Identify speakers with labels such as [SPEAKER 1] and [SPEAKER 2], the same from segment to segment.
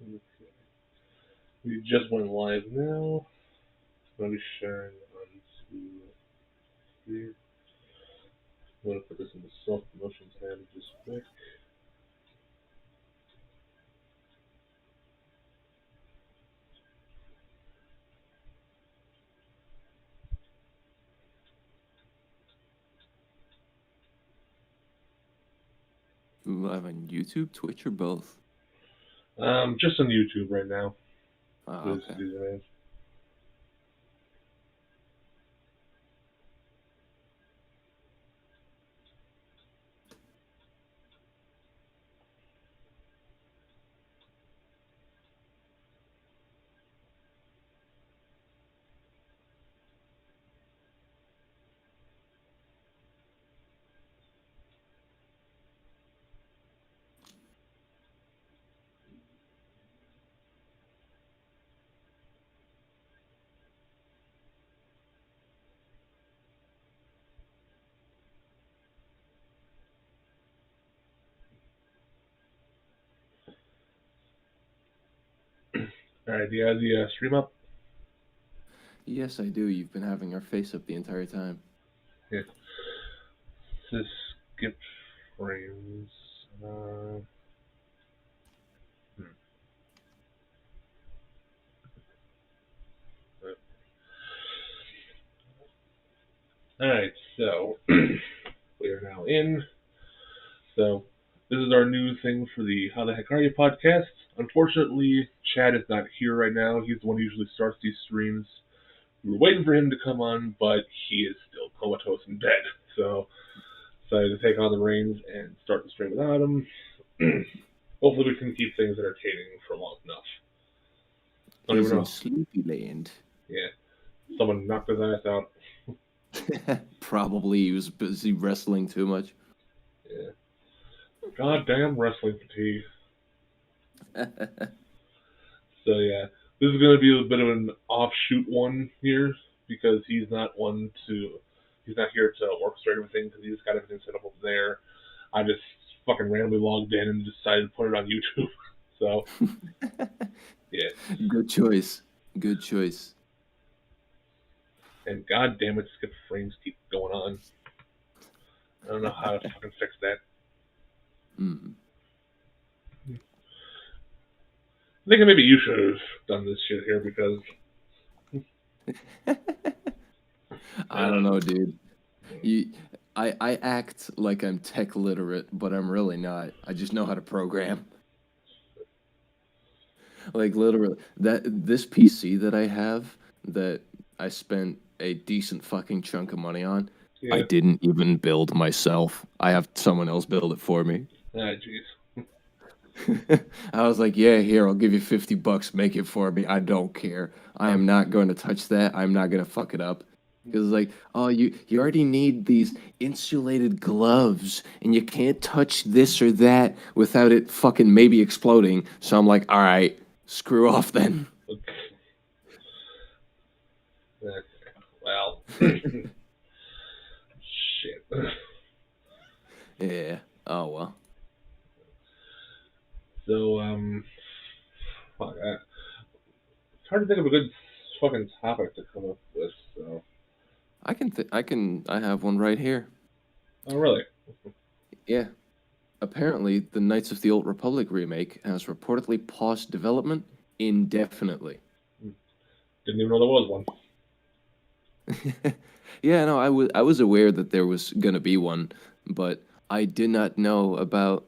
[SPEAKER 1] Okay. We just went live now. Let me share onto here. I'm going to put this in the self promotion tab just quick.
[SPEAKER 2] Live on YouTube, Twitch, or both?
[SPEAKER 1] Just on YouTube right now.
[SPEAKER 2] Ah,
[SPEAKER 1] This
[SPEAKER 2] okay.
[SPEAKER 1] username. Alright, do you have the stream up?
[SPEAKER 2] Yes, I do. You've been having our face up the entire time.
[SPEAKER 1] Yeah. This skip frames. Uh, hmm. Alright, so we are now in. So this is our new thing for the How the Heck Are You podcast. Unfortunately, Chad is not here right now. He's the one who usually starts these streams. We were waiting for him to come on, but he is still comatose in bed. So decided to take on the reins and start the stream without him. Hopefully we can keep things entertaining for long enough. Don't
[SPEAKER 2] He's
[SPEAKER 1] even
[SPEAKER 2] in
[SPEAKER 1] know.
[SPEAKER 2] Sleepy Land.
[SPEAKER 1] Yeah. Someone knocked his ass out.
[SPEAKER 2] Probably he was busy wrestling too much.
[SPEAKER 1] Yeah. Goddamn wrestling fatigue. So yeah, this is going to be a bit of an offshoot one here because he's not here to orchestrate everything because he's got everything set up over there. I just fucking randomly logged in and decided to put it on YouTube. So yeah,
[SPEAKER 2] Good choice. Good choice.
[SPEAKER 1] and god damn it, skip frames keep going on. I don't know how to fucking fix that.
[SPEAKER 2] Mm.
[SPEAKER 1] I think maybe you should have done this shit here because
[SPEAKER 2] I don't know, dude. You, I act like I'm tech literate, but I'm really not. I just know how to program. Like literally, that this PC that I have that I spent a decent fucking chunk of money on, I
[SPEAKER 1] yeah,
[SPEAKER 2] didn't even build myself. I have someone else build it for me.
[SPEAKER 1] jeez.
[SPEAKER 2] I was like, "Yeah, here, I'll give you $50, make it for me. I don't care. I am not going to touch that. I'm not going to fuck it up." Because like, oh, you already need these insulated gloves, and you can't touch this or that without it fucking maybe exploding. So I'm like, all right, screw off then.
[SPEAKER 1] Okay. Well, shit.
[SPEAKER 2] Yeah. Oh well.
[SPEAKER 1] So fuck, it's hard to think of a good fucking topic to come up with. So,
[SPEAKER 2] I have one right here.
[SPEAKER 1] oh really?
[SPEAKER 2] Yeah. Apparently, the Knights of the Old Republic remake has reportedly paused development indefinitely.
[SPEAKER 1] Didn't even know there was one.
[SPEAKER 2] Yeah, no, I was aware that there was gonna be one, but I did not know about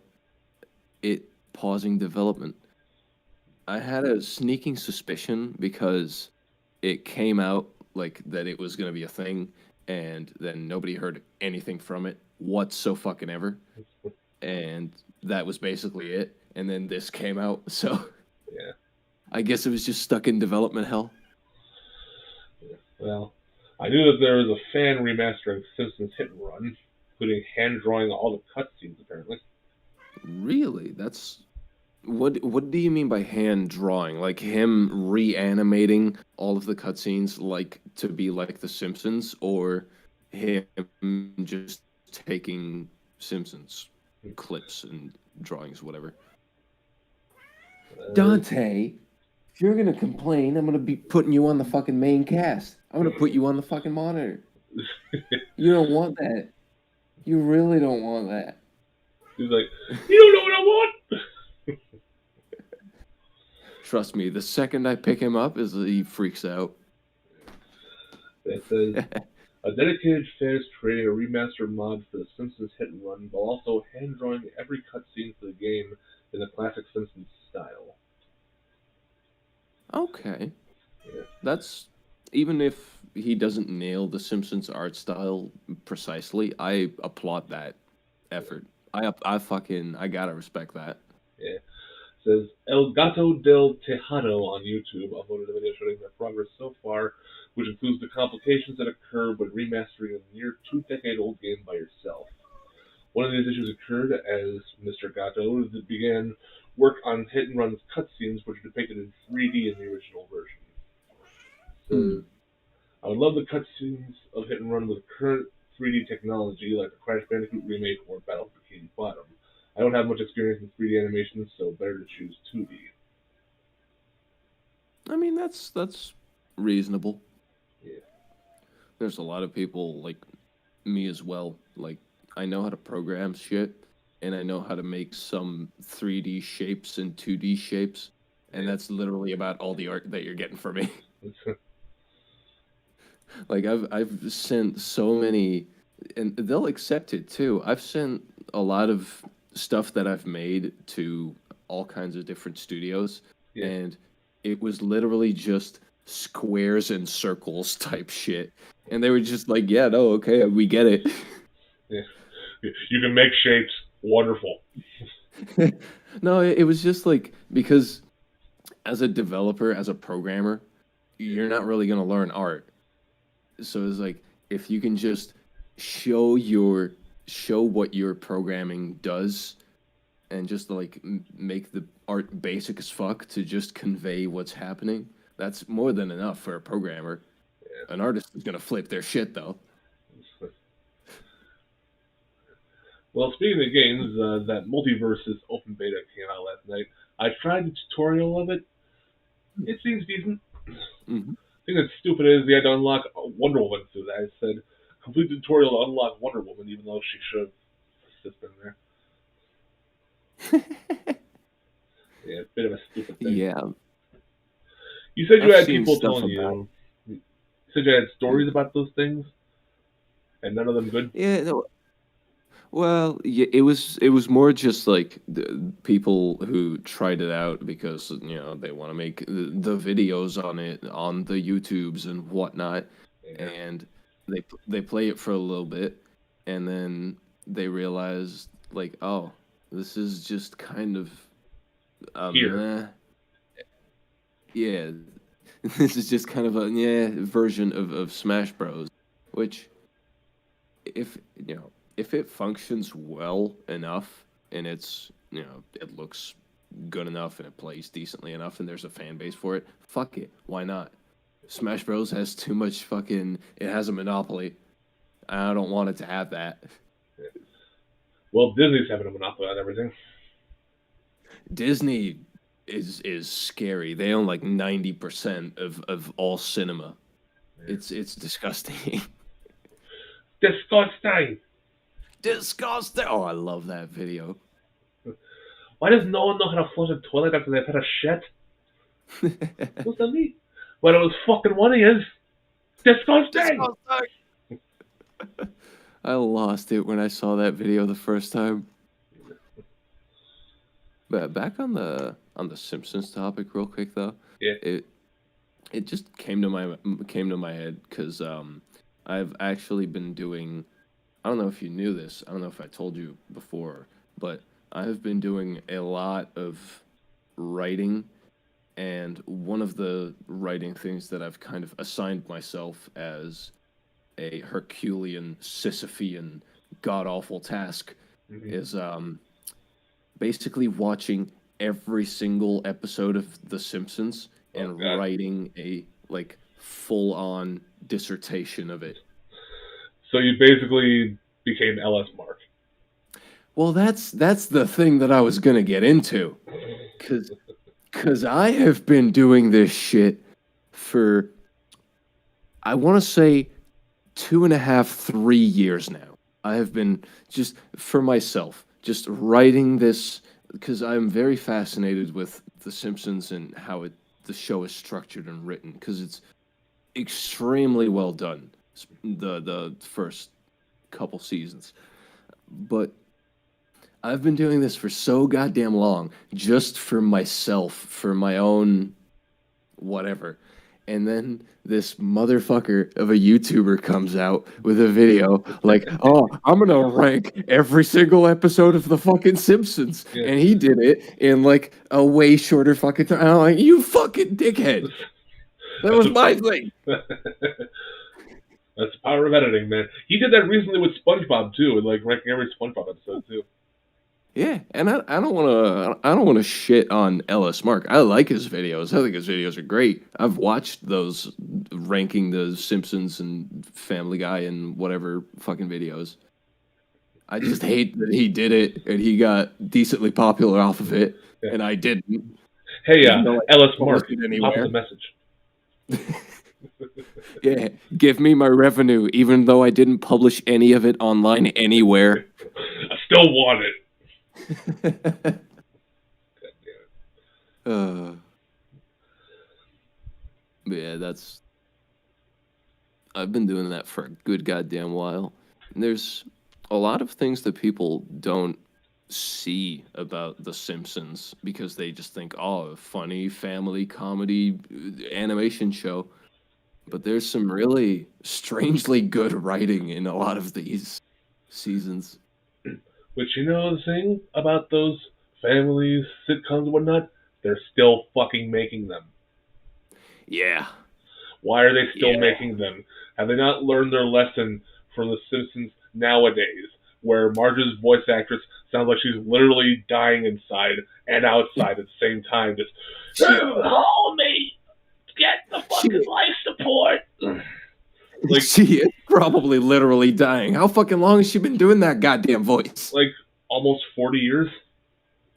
[SPEAKER 2] it pausing development. I had a sneaking suspicion because it came out like that it was gonna be a thing, and then nobody heard anything from it whatsoever, and that was basically it. And then this came out, so
[SPEAKER 1] Yeah.
[SPEAKER 2] I guess it was just stuck in development hell.
[SPEAKER 1] Well, I knew that there was a fan remastering Simpsons Hit and Run, including hand drawing all the cutscenes apparently.
[SPEAKER 2] Really? That's what do you mean by hand drawing? Like him reanimating all of the cutscenes like to be like The Simpsons, or him just taking Simpsons clips and drawings, whatever? Dante, if you're gonna complain, I'm gonna be putting you on the fucking main cast. I'm gonna put you on the fucking monitor. You don't want that. You really don't want that.
[SPEAKER 1] He's like, you don't know what I want.
[SPEAKER 2] Trust me, the second I pick him up, he freaks out.
[SPEAKER 1] It says a dedicated fan is creating a remastered mod for The Simpsons Hit and Run, while also hand drawing every cutscene for the game in the classic Simpsons style.
[SPEAKER 2] Okay.
[SPEAKER 1] Yeah.
[SPEAKER 2] That's even if he doesn't nail the Simpsons art style precisely, I applaud that effort. I gotta respect that.
[SPEAKER 1] Yeah. It says El Gato del Tejado on YouTube uploaded a video showing their progress so far, which includes the complications that occur when remastering a near 2-decade-old game by yourself. One of these issues occurred as Mr. Gato began work on Hit and Run's cutscenes, which are depicted in 3D in the original version.
[SPEAKER 2] Hmm.
[SPEAKER 1] So, I would love the cutscenes of Hit and Run with current 3D technology, like the Crash Bandicoot remake or Battle for Bikini Bottom. I don't have much experience in 3D animations, so better to choose 2D.
[SPEAKER 2] I mean, that's reasonable.
[SPEAKER 1] Yeah.
[SPEAKER 2] There's a lot of people like me as well. Like I know how to program shit, and I know how to make some 3D shapes and 2D shapes, and that's literally about all the art that you're getting from me. Like I've sent so many, and they'll accept it too. I've sent a lot of stuff that I've made to all kinds of different studios,
[SPEAKER 1] Yeah.
[SPEAKER 2] and it was literally just squares and circles type shit, and they were just like, "Yeah, no, okay, we get it."
[SPEAKER 1] Yeah. You can make shapes. Wonderful.
[SPEAKER 2] No, it was just like because as a developer, as a programmer, you're not really gonna learn art. So it's like if you can just show what your programming does and just like make the art basic as fuck to just convey what's happening, that's more than enough for a programmer.
[SPEAKER 1] Yeah.
[SPEAKER 2] An artist is gonna flip their shit though.
[SPEAKER 1] Well, speaking of games, that Multiverses open beta came out last night. I tried the tutorial of it. It seems decent.
[SPEAKER 2] Mm-hmm.
[SPEAKER 1] The thing that's stupid is you had to unlock Wonder Woman through that. It said, complete the tutorial to unlock Wonder Woman, even though she should have just been there. Yeah, a bit of a stupid thing.
[SPEAKER 2] Yeah.
[SPEAKER 1] You said you
[SPEAKER 2] I've
[SPEAKER 1] had
[SPEAKER 2] seen
[SPEAKER 1] people
[SPEAKER 2] stuff
[SPEAKER 1] telling
[SPEAKER 2] about-
[SPEAKER 1] you said you had stories about those things, and none of them good.
[SPEAKER 2] Yeah, no, well, yeah, it was more just like the people who tried it out because they want to make the videos on it on the YouTubes and whatnot,
[SPEAKER 1] Yeah.
[SPEAKER 2] and they play it for a little bit, and then they realize like, oh, this is just kind of
[SPEAKER 1] Here.
[SPEAKER 2] meh. Yeah, this is just kind of a version of Smash Bros, which if if it functions well enough and it's it looks good enough and it plays decently enough and there's a fan base for it, fuck it, why not? Smash Bros has too much fucking, it has a monopoly. I don't want it to have that.
[SPEAKER 1] Well, Disney's having a monopoly on everything.
[SPEAKER 2] Disney is scary. They own like 90% of all cinema. It's disgusting.
[SPEAKER 1] Disgusting.
[SPEAKER 2] Disgusting. Oh, I love that video.
[SPEAKER 1] Why does no one know how to flush a toilet after they've had a shit? What's that mean? Well, it was fucking one of his. Disgusting.
[SPEAKER 2] I lost it when I saw that video the first time. But back on the Simpsons topic, real quick though.
[SPEAKER 1] Yeah.
[SPEAKER 2] It just came to my head because I've actually been doing. I don't know if you knew this. I don't know if I told you before, but I've been doing a lot of writing, and one of the writing things that I've kind of assigned myself as a Herculean, Sisyphean, god awful task is basically watching every single episode of The Simpsons and writing a like full on dissertation of it.
[SPEAKER 1] So you basically became LS Mark.
[SPEAKER 2] Well, that's the thing that I was gonna get into, because Because I have been doing this shit for, I want to say, 2.5, 3 years now. I have been just for myself, just writing this because I'm very fascinated with The Simpsons and how the show is structured and written because it's extremely well done. The first couple seasons, but I've been doing this for so goddamn long, just for myself, for my own whatever. And then this motherfucker of a YouTuber comes out with a video like, "Oh, I'm gonna rank every single episode of the fucking Simpsons,"
[SPEAKER 1] Yeah.
[SPEAKER 2] and he did it in like a way shorter fucking time. I'm like, "You fucking dickhead!" That was my thing.
[SPEAKER 1] That's the power of editing, man. He did that recently with SpongeBob too, and like ranking every SpongeBob episode too.
[SPEAKER 2] Yeah, and I don't want to shit on Ellis Mark. I like his videos. I think his videos are great. I've watched those ranking the Simpsons and Family Guy and whatever fucking videos. I just hate that he did it and he got decently popular off of it,
[SPEAKER 1] Yeah.
[SPEAKER 2] and I didn't.
[SPEAKER 1] Hey, Ellis
[SPEAKER 2] published
[SPEAKER 1] Mark,
[SPEAKER 2] it
[SPEAKER 1] pop
[SPEAKER 2] anywhere.
[SPEAKER 1] the message.
[SPEAKER 2] Yeah, give me my revenue, even though I didn't publish any of it online anywhere.
[SPEAKER 1] I still want it. God damn it.
[SPEAKER 2] Yeah, I've been doing that for a good goddamn while. And there's a lot of things that people don't see about The Simpsons because they just think, oh, funny family comedy animation show. But there's some really strangely good writing in a lot of these seasons.
[SPEAKER 1] But you know the thing about those families, sitcoms, and whatnot? They're still fucking making them.
[SPEAKER 2] Yeah.
[SPEAKER 1] Why are they still
[SPEAKER 2] Yeah.
[SPEAKER 1] making them? Have they not learned their lesson from The Simpsons nowadays, where Marge's voice actress sounds like she's literally dying inside and outside at the same time? Just, hold me! Get the fucking life support!
[SPEAKER 2] Like, she is probably literally dying. How fucking long has she been doing that goddamn voice?
[SPEAKER 1] Like, almost 40 years?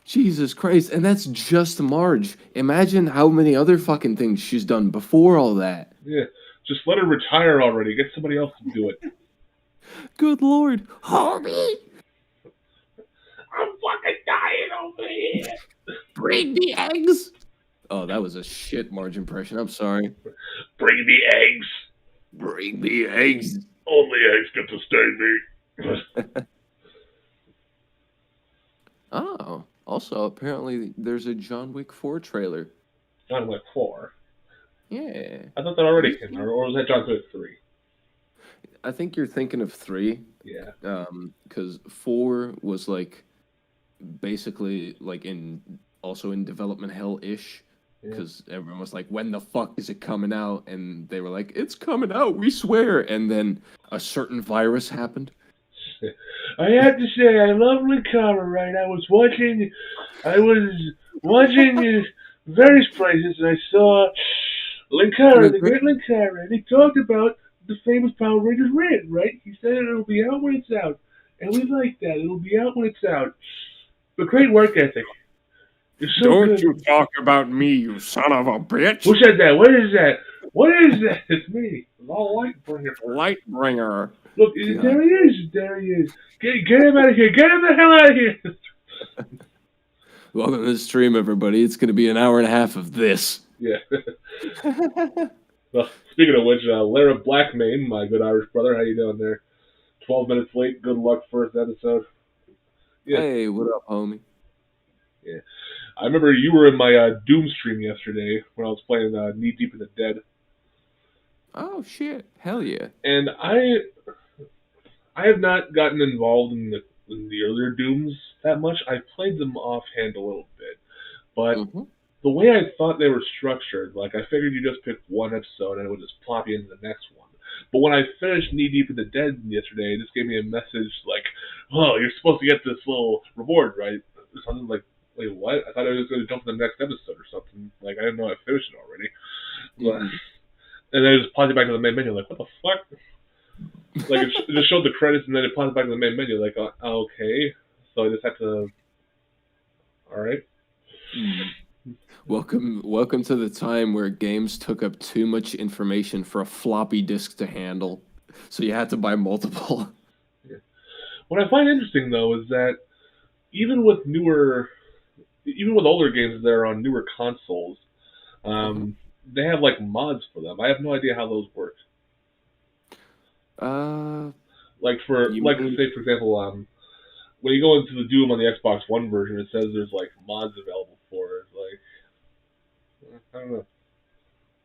[SPEAKER 2] Jesus Christ. And that's just Marge. Imagine how many other fucking things she's done before all that.
[SPEAKER 1] Yeah. Just let her retire already. Get somebody else to do it.
[SPEAKER 2] Good Lord. Homie!
[SPEAKER 1] I'm fucking dying over here!
[SPEAKER 2] Bring the eggs! Oh, that was a shit Marge impression. I'm sorry.
[SPEAKER 1] Bring the eggs!
[SPEAKER 2] Bring the eggs!
[SPEAKER 1] Only eggs get to stay meat.
[SPEAKER 2] Oh, also, apparently there's a John Wick 4 trailer.
[SPEAKER 1] John Wick 4.
[SPEAKER 2] Yeah.
[SPEAKER 1] I thought that already came out, or was that John Wick 3?
[SPEAKER 2] I think you're thinking of 3.
[SPEAKER 1] Yeah.
[SPEAKER 2] Because 4 was like basically like also in development hell-ish. Because everyone was like, when the fuck is it coming out? And they were like, it's coming out, we swear. And then a certain virus happened.
[SPEAKER 1] I have to say, I love Linkara, right? I was watching various places, and I saw Linkara, the great Linkara, and he talked about the famous Power Rangers Red, right? He said it'll be out when it's out, and we like that. It'll be out when it's out. But great work ethic. So
[SPEAKER 2] Don't
[SPEAKER 1] good.
[SPEAKER 2] you talk about me, you son of a bitch!
[SPEAKER 1] Who said that? What is that? What is that? It's me. It's all Lightbringer.
[SPEAKER 2] Lightbringer.
[SPEAKER 1] Look, there he is. There he is. Get him out of here. Get him the hell out of here.
[SPEAKER 2] Welcome to the stream, everybody. It's going to be an hour and a half of this.
[SPEAKER 1] Yeah. Well, speaking of which, Lara Blackmane, my good Irish brother, how you doing there? 12 minutes late. Good luck first episode. Yeah.
[SPEAKER 2] Hey, what up, homie?
[SPEAKER 1] Yeah. I remember you were in my Doom stream yesterday when I was playing Knee Deep in the Dead.
[SPEAKER 2] Oh, shit. Hell yeah.
[SPEAKER 1] And I have not gotten involved in the earlier Dooms that much. I played them offhand a little bit. But the way I thought they were structured, like I figured you just pick one episode and it would just plop you into the next one. But when I finished Knee Deep in the Dead yesterday, it just gave me a message like, oh, you're supposed to get this little reward, right? Something like, wait, what? I thought I was going to jump to the next episode or something. Like, I didn't know I finished it already. But, and then it just popped back to the main menu. Like, what the fuck? Like, it just showed the credits and then it popped back to the main menu. Like, okay. So I just had to... Alright.
[SPEAKER 2] Welcome to the time where games took up too much information for a floppy disk to handle, so you had to buy multiple.
[SPEAKER 1] Yeah. What I find interesting though is that even with older games that are on newer consoles,
[SPEAKER 2] Uh-huh.
[SPEAKER 1] um, they have like mods for them. I have no idea how those work.
[SPEAKER 2] Uh, you
[SPEAKER 1] Like
[SPEAKER 2] mean
[SPEAKER 1] say for example, when you go into the Doom on the Xbox One version, it says there's like mods available for it. Like I don't know.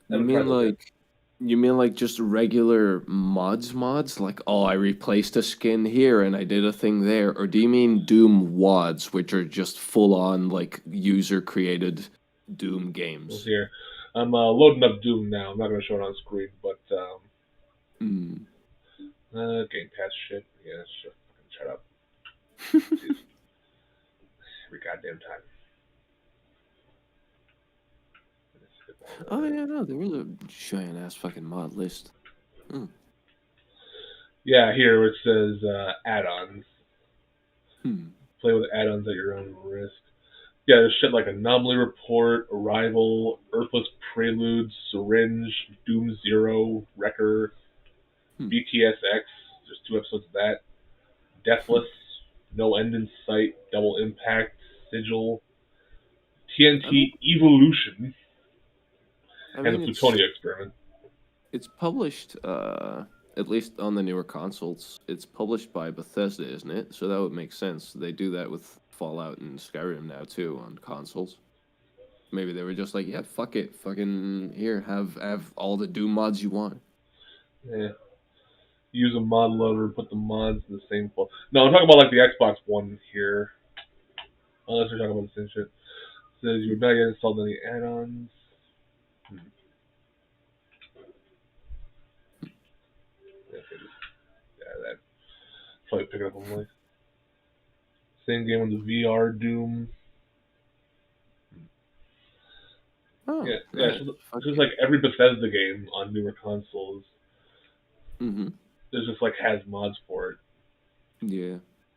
[SPEAKER 1] I
[SPEAKER 2] you
[SPEAKER 1] haven't tried
[SPEAKER 2] mean
[SPEAKER 1] those yet.
[SPEAKER 2] like you mean like just regular mods? Like, oh, I replaced a skin here and I did a thing there, or do you mean Doom WODs, which are just full on like user created Doom
[SPEAKER 1] Well,
[SPEAKER 2] games?
[SPEAKER 1] here, I'm loading up Doom now. I'm not going to show it on screen, but
[SPEAKER 2] Hmm.
[SPEAKER 1] Game Pass shit. Yeah, sure. Fucking shut up. Jeez, every goddamn time. Skip all
[SPEAKER 2] Oh
[SPEAKER 1] that.
[SPEAKER 2] yeah, no, there is a giant ass fucking mod list. Hmm.
[SPEAKER 1] Yeah, here it says add-ons.
[SPEAKER 2] Hmm.
[SPEAKER 1] Play with add-ons at your own risk. Yeah, there's shit like Anomaly Report, Arrival, Earthless Prelude, Syringe, Doom Zero, Wrecker,
[SPEAKER 2] Hmm.
[SPEAKER 1] BTSX. There's 2 episodes of that.
[SPEAKER 2] Hmm.
[SPEAKER 1] Deathless, No End in Sight, Double Impact, Sigil,
[SPEAKER 2] I mean,
[SPEAKER 1] TNT Evolution,
[SPEAKER 2] I
[SPEAKER 1] and the
[SPEAKER 2] mean,
[SPEAKER 1] Plutonia Experiment.
[SPEAKER 2] it's published, at least on the newer consoles. It's published by Bethesda, isn't it? So that would make sense. They do that with Fallout and Skyrim now too on consoles. Maybe they were just like, yeah, fuck it, fucking here, have all the Doom mods you want.
[SPEAKER 1] Yeah. Use a mod loader, put the mods in the same folder. No, I'm talking about like the Xbox One here. Unless we're talking about the same shit. It says you've not yet installed any add-ons. Hmm. Yeah, okay, that. Probably pick it up on like same game on the VR Doom.
[SPEAKER 2] Oh,
[SPEAKER 1] Yeah.
[SPEAKER 2] yeah,
[SPEAKER 1] It's
[SPEAKER 2] fuck
[SPEAKER 1] just
[SPEAKER 2] it.
[SPEAKER 1] like every Bethesda game on newer consoles.
[SPEAKER 2] Mm-hmm.
[SPEAKER 1] There's just like has mods for it.
[SPEAKER 2] Yeah,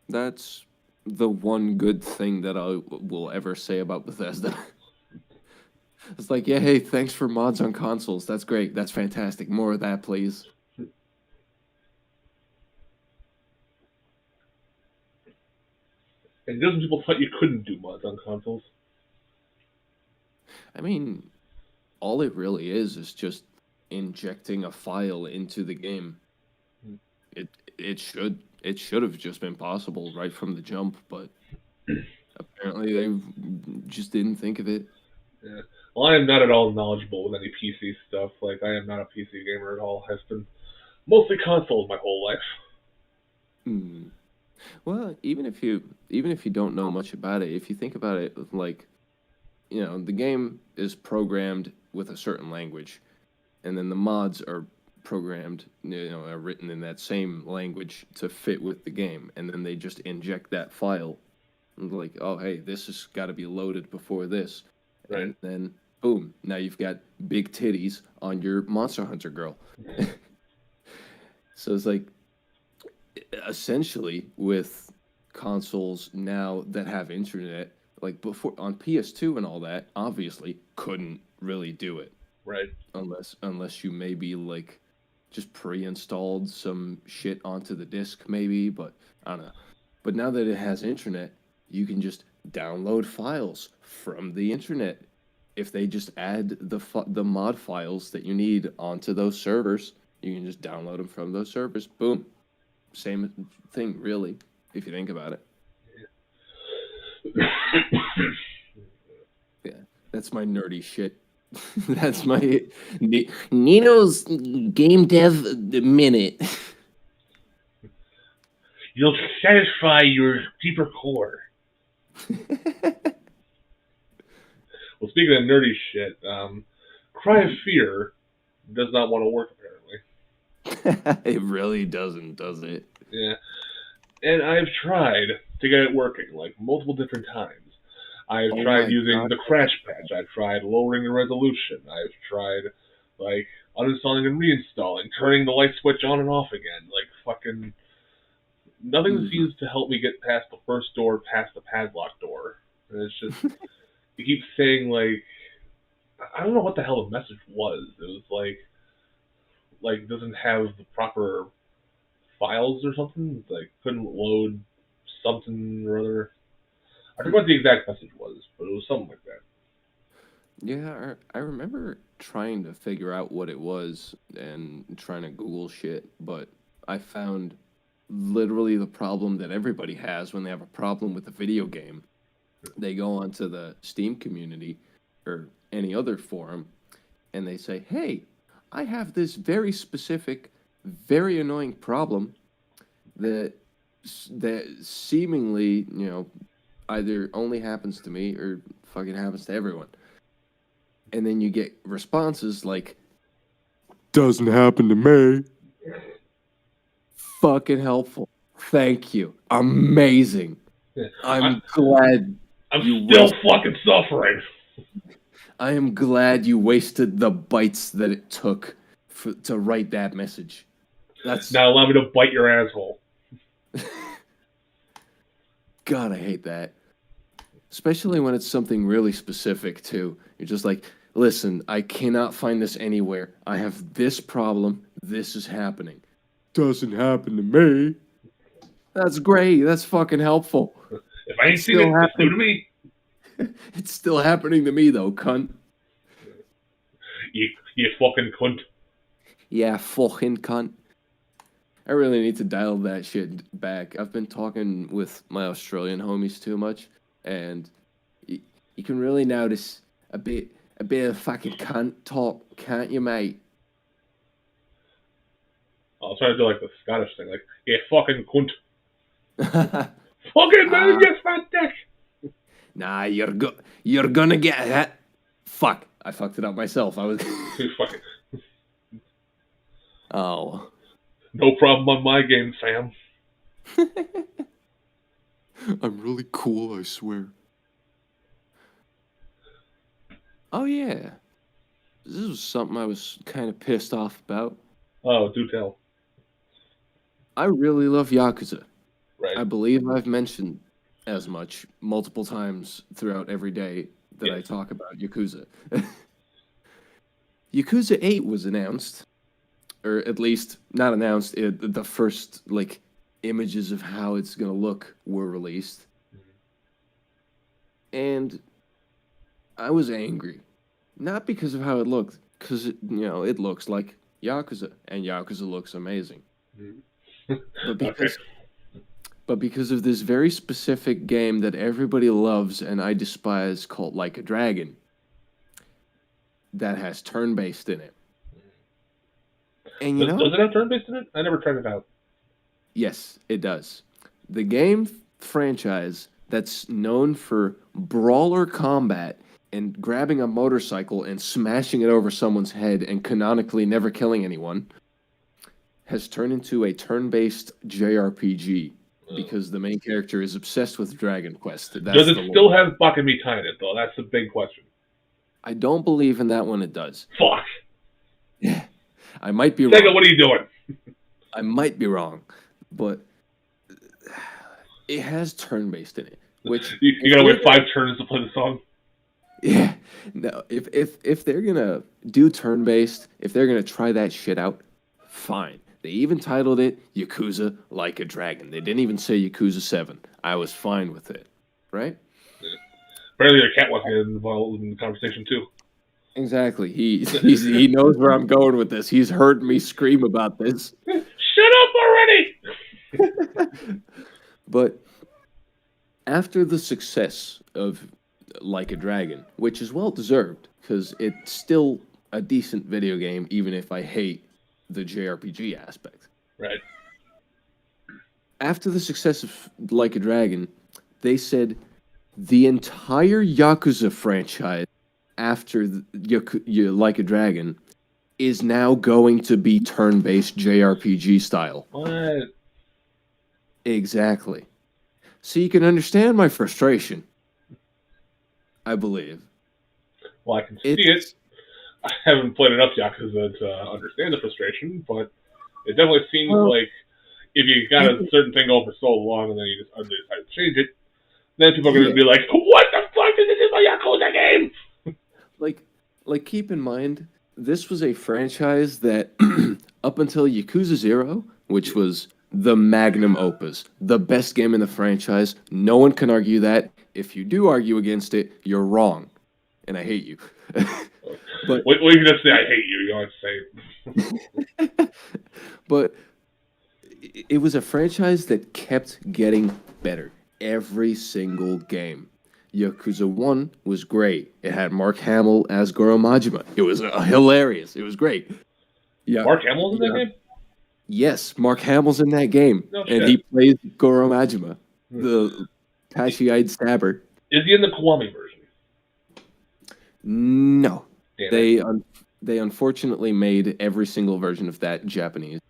[SPEAKER 2] that's the one good thing that I will ever say about Bethesda. It's like, yeah, hey, thanks for mods on consoles. That's great. That's fantastic. More of that, please.
[SPEAKER 1] And just when people thought you couldn't do mods on consoles.
[SPEAKER 2] I mean, all it really is just injecting a file into the game.
[SPEAKER 1] Hmm.
[SPEAKER 2] It should have just been possible right from the jump, but apparently they just didn't think of it.
[SPEAKER 1] Yeah. Well, I am not at all knowledgeable with any PC stuff. Like, I am not a PC gamer at all. I've been mostly consoles my whole life.
[SPEAKER 2] Hmm. Well, even if you don't know much about it, if you think about it, like the game is programmed with a certain language, and then the mods are programmed, are written in that same language to fit with the game, and then they just inject that file, like, oh hey, this has got to be loaded before this,
[SPEAKER 1] Right.
[SPEAKER 2] and then boom, now you've got big titties on your Monster Hunter girl. So it's like essentially with consoles now that have internet, like before on PS2 and all that, obviously couldn't really do it
[SPEAKER 1] Right.
[SPEAKER 2] unless you maybe like just pre-installed some shit onto the disc maybe, but I don't know. But now that it has internet, you can just download files from the internet. If they just add the mod files that you need onto those servers, you can just download them from those servers. Boom, same thing, really, if you think about it. Yeah, that's my nerdy shit. That's my Nino's game dev minute.
[SPEAKER 1] You'll satisfy your deeper core. Well, speaking of nerdy shit, Cry of Fear does not want to work apparently.
[SPEAKER 2] It really doesn't, does it?
[SPEAKER 1] Yeah. And I've tried to get it working like multiple different times. I've
[SPEAKER 2] Oh
[SPEAKER 1] tried
[SPEAKER 2] my
[SPEAKER 1] using
[SPEAKER 2] god,
[SPEAKER 1] the
[SPEAKER 2] have
[SPEAKER 1] crash
[SPEAKER 2] you?
[SPEAKER 1] patch. I've tried lowering the resolution. I've tried like uninstalling and reinstalling, turning the light switch on and off again. Like fucking nothing
[SPEAKER 2] Mhm.
[SPEAKER 1] seems to help me get past the first door, past the padlock door. And it's just it keeps saying like I don't know what the hell the message was. It was like doesn't have the proper files or something. Like couldn't load something or other. I forget what the exact message was, but it was something like that.
[SPEAKER 2] Yeah, I remember trying to figure out what it was and trying to Google shit, but I found literally the problem that everybody has when they have a problem with a video game. They go onto the Steam community or any other forum and they say, "Hey, I have this very specific, very annoying problem that that seemingly, either only happens to me or fucking happens to everyone." And then you get responses like, "Doesn't happen to me." Fucking helpful. Thank you. Amazing. I'm glad
[SPEAKER 1] I'm
[SPEAKER 2] you
[SPEAKER 1] still fucking suffering.
[SPEAKER 2] I am glad you wasted the bytes that it took to write that message. That's
[SPEAKER 1] Now allow me to bite your asshole.
[SPEAKER 2] God, I hate that. Especially when it's something really specific too. You're just like, "Listen, I cannot find this anywhere. I have this problem. This is happening." Doesn't happen to me. That's great. That's fucking helpful.
[SPEAKER 1] If I ain't seen it, it's new to me.
[SPEAKER 2] It's still happening to me though, cunt.
[SPEAKER 1] You fucking cunt.
[SPEAKER 2] Yeah, fucking cunt. I really need to dial that shit back. I've been talking with my Australian homies too much, and you can really notice a bit of fucking cunt talk, can't you, mate?
[SPEAKER 1] I was trying to do like the Scottish thing, like, you fucking cunt. Fucking move, you fat dick.
[SPEAKER 2] Nah, you're gonna get hit. Fuck, I fucked it up myself. I was.
[SPEAKER 1] Fucking.
[SPEAKER 2] Oh.
[SPEAKER 1] No problem on my game, fam.
[SPEAKER 2] I'm really cool, I swear. Oh yeah, this was something I was kind of pissed off about.
[SPEAKER 1] Oh, do tell.
[SPEAKER 2] I really love Yakuza.
[SPEAKER 1] Right.
[SPEAKER 2] I believe I've mentioned as much multiple times throughout every day that I talk about Yakuza. Yakuza 8 was announced, or at least not announced. The first images of how it's gonna look were released, and I was angry, not because of how it looked, because it looks like Yakuza, and Yakuza looks amazing. But because of this very specific game that everybody loves and I despise called Like a Dragon, that has turn-based in it. And
[SPEAKER 1] does it have turn-based in it? I never tried it out.
[SPEAKER 2] Yes, it does. The game franchise that's known for brawler combat and grabbing a motorcycle and smashing it over someone's head and canonically never killing anyone has turned into a turn-based JRPG because the main character is obsessed with Dragon Quest.
[SPEAKER 1] Does it still have Bakamita in it, though? That's the big question.
[SPEAKER 2] I don't believe in that one. It does.
[SPEAKER 1] Fuck.
[SPEAKER 2] Yeah, I might be wrong.
[SPEAKER 1] Sega, what are you doing?
[SPEAKER 2] I might be wrong, but it has turn-based in it. Which
[SPEAKER 1] you gotta wait 5 turns to play the song.
[SPEAKER 2] Yeah, no. If they're gonna do turn-based, if they're gonna try that shit out, fine. They even titled it Yakuza Like a Dragon. They didn't even say Yakuza 7. I was fine with it, right?
[SPEAKER 1] Yeah. Apparently, the cat was involved in the conversation too.
[SPEAKER 2] Exactly. He knows where I'm going with this. He's heard me scream about this.
[SPEAKER 1] Shut up already!
[SPEAKER 2] But after the success of Like a Dragon, which is well deserved, because it's still a decent video game, even if I hate the JRPG aspect.
[SPEAKER 1] Right.
[SPEAKER 2] After the success of Like a Dragon, they said the entire Yakuza franchise after Like a Dragon is now going to be turn-based JRPG style.
[SPEAKER 1] What?
[SPEAKER 2] Exactly. So you can understand my frustration, I believe.
[SPEAKER 1] Well, I can see it. I haven't played enough Yakuza to understand the frustration, but it definitely seems like if you got a certain thing going for so long and then you just decide to change it, then people are going to be like, "What the fuck is this? My Yakuza game?"
[SPEAKER 2] like keep in mind, this was a franchise that up until Yakuza 0, which was the magnum opus, the best game in the franchise, no one can argue that. If you do argue against it, you're wrong. And I hate you. But
[SPEAKER 1] What you can just say, I hate you. You don't have to say.
[SPEAKER 2] but it was a franchise that kept getting better every single game. Yakuza 1 was great. It had Mark Hamill as Goro Majima. It was hilarious. It was great. Yeah.
[SPEAKER 1] Mark Hamill's in that game?
[SPEAKER 2] Yes, Mark Hamill's in that game.
[SPEAKER 1] No
[SPEAKER 2] and
[SPEAKER 1] shit.
[SPEAKER 2] he plays Goro Majima, the patchy-eyed stabber.
[SPEAKER 1] Is he in the Kiwami version?
[SPEAKER 2] No.
[SPEAKER 1] Damn
[SPEAKER 2] They unfortunately made every single version of that Japanese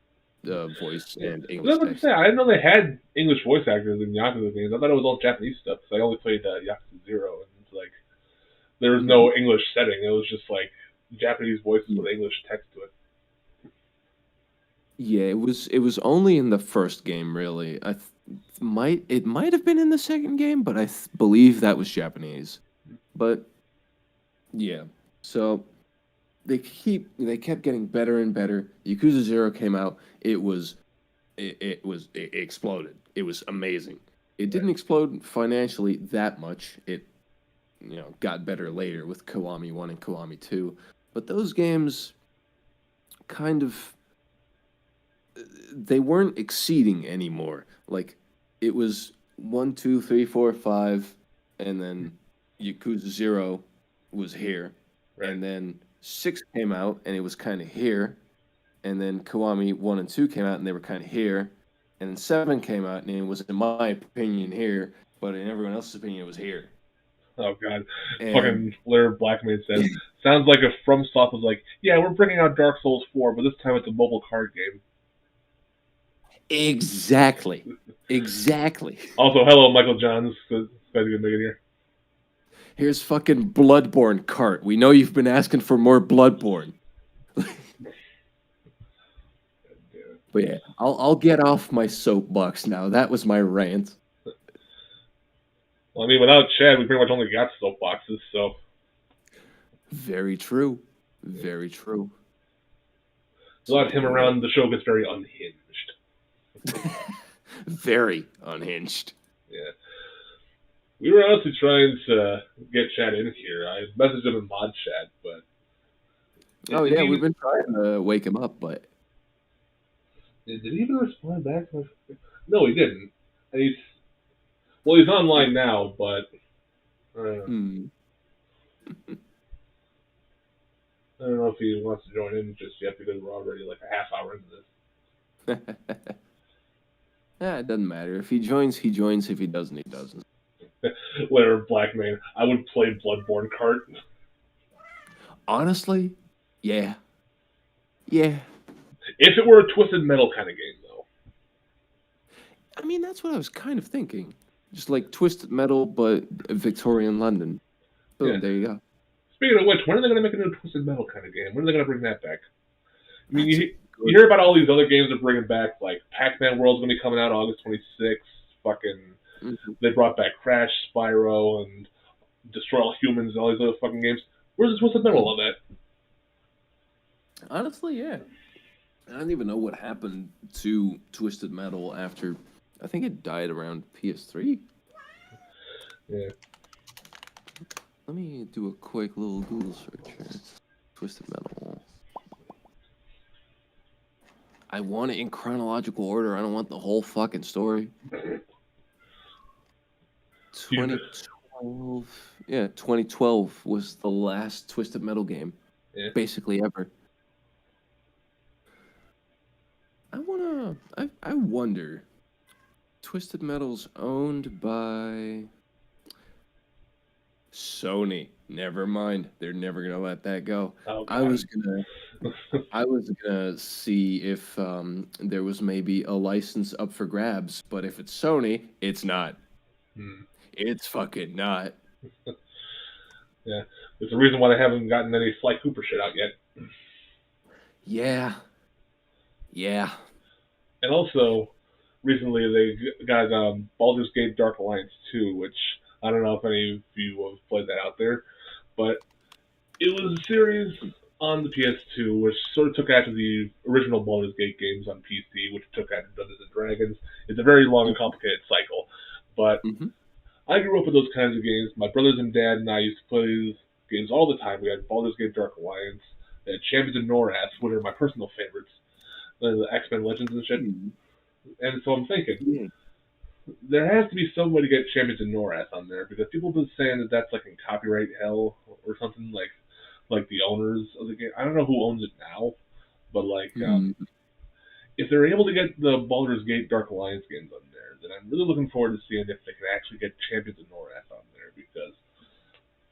[SPEAKER 2] voice and English
[SPEAKER 1] I was
[SPEAKER 2] text.
[SPEAKER 1] say, I didn't know they had English voice actors in Yakuza games. I thought it was all Japanese stuff. Cause I only played Yakuza 0, and it's like there was no English setting. It was just like Japanese voices with English text to it.
[SPEAKER 2] Yeah, it was only in the first game, really. It might have been in the second game, but I believe that was Japanese. But yeah, so they kept getting better and better. Yakuza 0 came out. It exploded. It was amazing. It didn't explode financially that much. It got better later with Kiwami 1 and Kiwami 2. But those games kind of they weren't exceeding anymore. Like it was 1, 2, 3, 4, 5, and then Yakuza 0 was here.
[SPEAKER 1] Right.
[SPEAKER 2] And then 6 came out and it was kind of here. And then Kiwami 1 and 2 came out and they were kind of here. And then 7 came out and it was, in my opinion, here, but in everyone else's opinion, it was here.
[SPEAKER 1] Oh god,
[SPEAKER 2] And
[SPEAKER 1] fucking Blair Blackman says, sounds like if FromSoft was like, yeah, we're bringing out Dark Souls 4, but this time it's a mobile card game.
[SPEAKER 2] exactly.
[SPEAKER 1] Also, hello, Michael Johns. Glad you could make it here.
[SPEAKER 2] Here's fucking Bloodborne cart. We know you've been asking for more Bloodborne. But yeah, I'll get off my soapbox now. That was my rant.
[SPEAKER 1] Well, I mean, without Chad, we pretty much only got soapboxes, so.
[SPEAKER 2] Very true. Very true.
[SPEAKER 1] Without him around, the show gets very unhinged.
[SPEAKER 2] Very unhinged.
[SPEAKER 1] Yeah. We were honestly trying to get Chad in here. I messaged him in mod chat, but.
[SPEAKER 2] Oh, yeah, we've been trying to wake him up, but.
[SPEAKER 1] Did he even respond back? No, he didn't. And he's online now, but I don't know if he wants to join in just yet because we're already like a half hour into this.
[SPEAKER 2] It doesn't matter. If he joins, he joins. If he doesn't, he doesn't.
[SPEAKER 1] Whatever, Blackman. I would play Bloodborne cart.
[SPEAKER 2] Honestly, yeah. Yeah.
[SPEAKER 1] If it were a Twisted Metal kind of game, though.
[SPEAKER 2] I mean, that's what I was kind of thinking. Just like Twisted Metal, but Victorian London. Boom,
[SPEAKER 1] Yeah.
[SPEAKER 2] there you go.
[SPEAKER 1] Speaking of which, when are they going to make a new Twisted Metal kind of game? When are they going to bring that back? I mean, you hear about all these other games they're bringing back, like Pac-Man World's going to be coming out August 26th. Fucking, they brought back Crash, Spyro, and Destroy All Humans and all these other fucking games. Where's the Twisted Metal on that?
[SPEAKER 2] Honestly, yeah. I don't even know what happened to Twisted Metal after. I think it died around PS3.
[SPEAKER 1] Yeah.
[SPEAKER 2] Let me do a quick little Google search here. Twisted Metal. I want it in chronological order. I don't want the whole fucking story. 2012. Yeah, 2012 was the last Twisted Metal game.
[SPEAKER 1] Yeah.
[SPEAKER 2] Basically ever. I wonder. Twisted Metal's owned by Sony. Never mind. They're never gonna let that go.
[SPEAKER 1] Oh,
[SPEAKER 2] I was gonna see if there was maybe a license up for grabs, but if it's Sony, it's not. It's fucking not.
[SPEAKER 1] Yeah. There's a reason why they haven't gotten any Sly Cooper shit out yet.
[SPEAKER 2] Yeah. Yeah.
[SPEAKER 1] And also, recently they got Baldur's Gate Dark Alliance 2, which I don't know if any of you have played that out there, but It was a series on the PS2, which sort of took after the original Baldur's Gate games on PC, which took after Dungeons and Dragons. It's a very long and complicated cycle, but
[SPEAKER 2] Mm-hmm.
[SPEAKER 1] I grew up with those kinds of games. My brothers and dad and I used to play these games all the time. We had Baldur's Gate Dark Alliance, we had Champions of Norath, which are my personal favorites, the X-Men Legends and shit. And so I'm thinking,
[SPEAKER 2] Yeah.
[SPEAKER 1] there has to be some way to get Champions of Norath on there because people have been saying that that's like in copyright hell or something like the owners of the game. I don't know who owns it now, but like
[SPEAKER 2] Mm-hmm.
[SPEAKER 1] if they're able to get the Baldur's Gate Dark Alliance games on there, then I'm really looking forward to seeing if they can actually get Champions of Norath on there because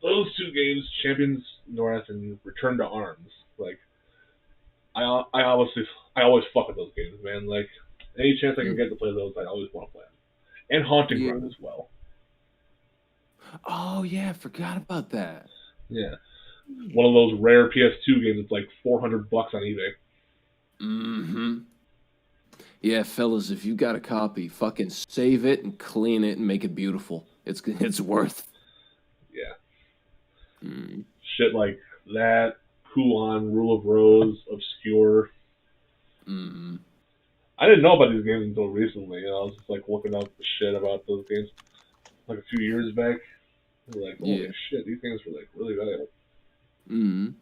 [SPEAKER 1] those two games, Champions Norath and Return to Arms, like I always fuck with those games, man. Like any chance I can get to play those, I always want to play them. And Haunting
[SPEAKER 2] Yeah.
[SPEAKER 1] Ground as well.
[SPEAKER 2] Oh yeah, I forgot about that.
[SPEAKER 1] Yeah, one of those rare PS2 games that's like $400 on eBay.
[SPEAKER 2] Mm-hmm. Yeah, fellas, if you got a copy, fucking save it and clean it and make it beautiful. It's worth.
[SPEAKER 1] Yeah,
[SPEAKER 2] Mm.
[SPEAKER 1] shit like that. Kuon, Rule of Rose, Obscure.
[SPEAKER 2] Mm.
[SPEAKER 1] I didn't know about these games until recently. I was just like looking up the shit about those games like a few years back. Like, holy
[SPEAKER 2] Yeah.
[SPEAKER 1] shit, these games were like really valuable.
[SPEAKER 2] Mm.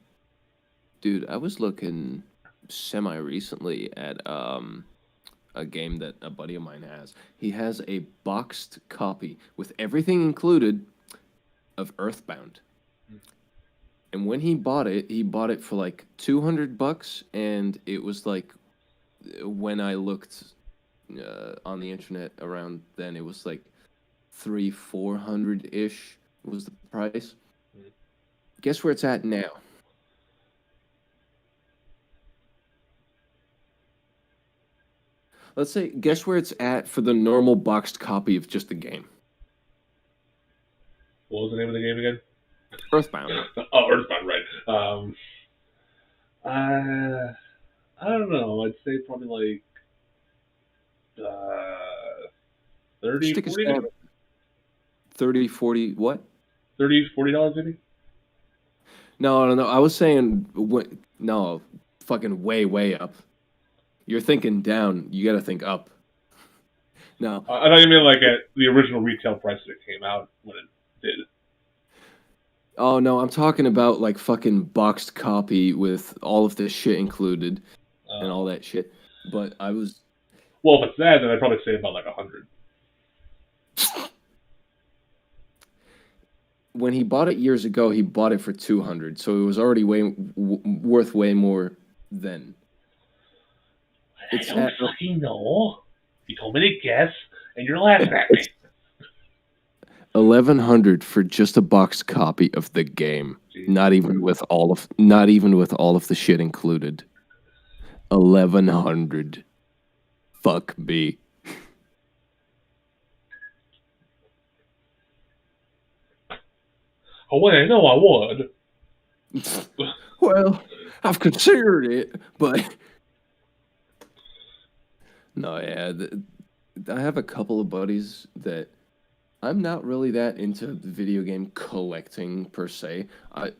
[SPEAKER 2] Dude, I was looking semi recently at a game that a buddy of mine has. He has a boxed copy with everything included of Earthbound. And when he bought it for like $200, and it was like when I looked on the internet around then, it was like 300-400 ish was the price.
[SPEAKER 1] Mm.
[SPEAKER 2] Guess where it's at now? Let's say, guess where it's at for the normal boxed copy of just the game?
[SPEAKER 1] What was the name of the game again?
[SPEAKER 2] Earthbound.
[SPEAKER 1] Oh, Earthbound, right. I don't know. I'd say probably like 30
[SPEAKER 2] Stick a
[SPEAKER 1] 40
[SPEAKER 2] stab. 30, 40, what?
[SPEAKER 1] $30, $40 maybe.
[SPEAKER 2] No. I was saying, no, fucking way up. You're thinking down. You got to think up. No.
[SPEAKER 1] I thought you meant like at the original retail price that it came out when it did.
[SPEAKER 2] Oh no, I'm talking about like fucking boxed copy with all of this shit included and all that shit. But I was
[SPEAKER 1] Well, if it's that, then I'd probably say about like 100.
[SPEAKER 2] when he bought it years ago, he bought it for 200, so it was already worth way more then. It's
[SPEAKER 1] I don't
[SPEAKER 2] at
[SPEAKER 1] fucking know. You told me to guess, and you're laughing at me.
[SPEAKER 2] 1,100 for just a boxed copy of the game.
[SPEAKER 1] Jeez.
[SPEAKER 2] Not even with all of the shit included. 1,100. Fuck me.
[SPEAKER 1] Oh wait, I know I would.
[SPEAKER 2] Well, I've considered it, but no, yeah. I have a couple of buddies that I'm not really that into video game collecting per se.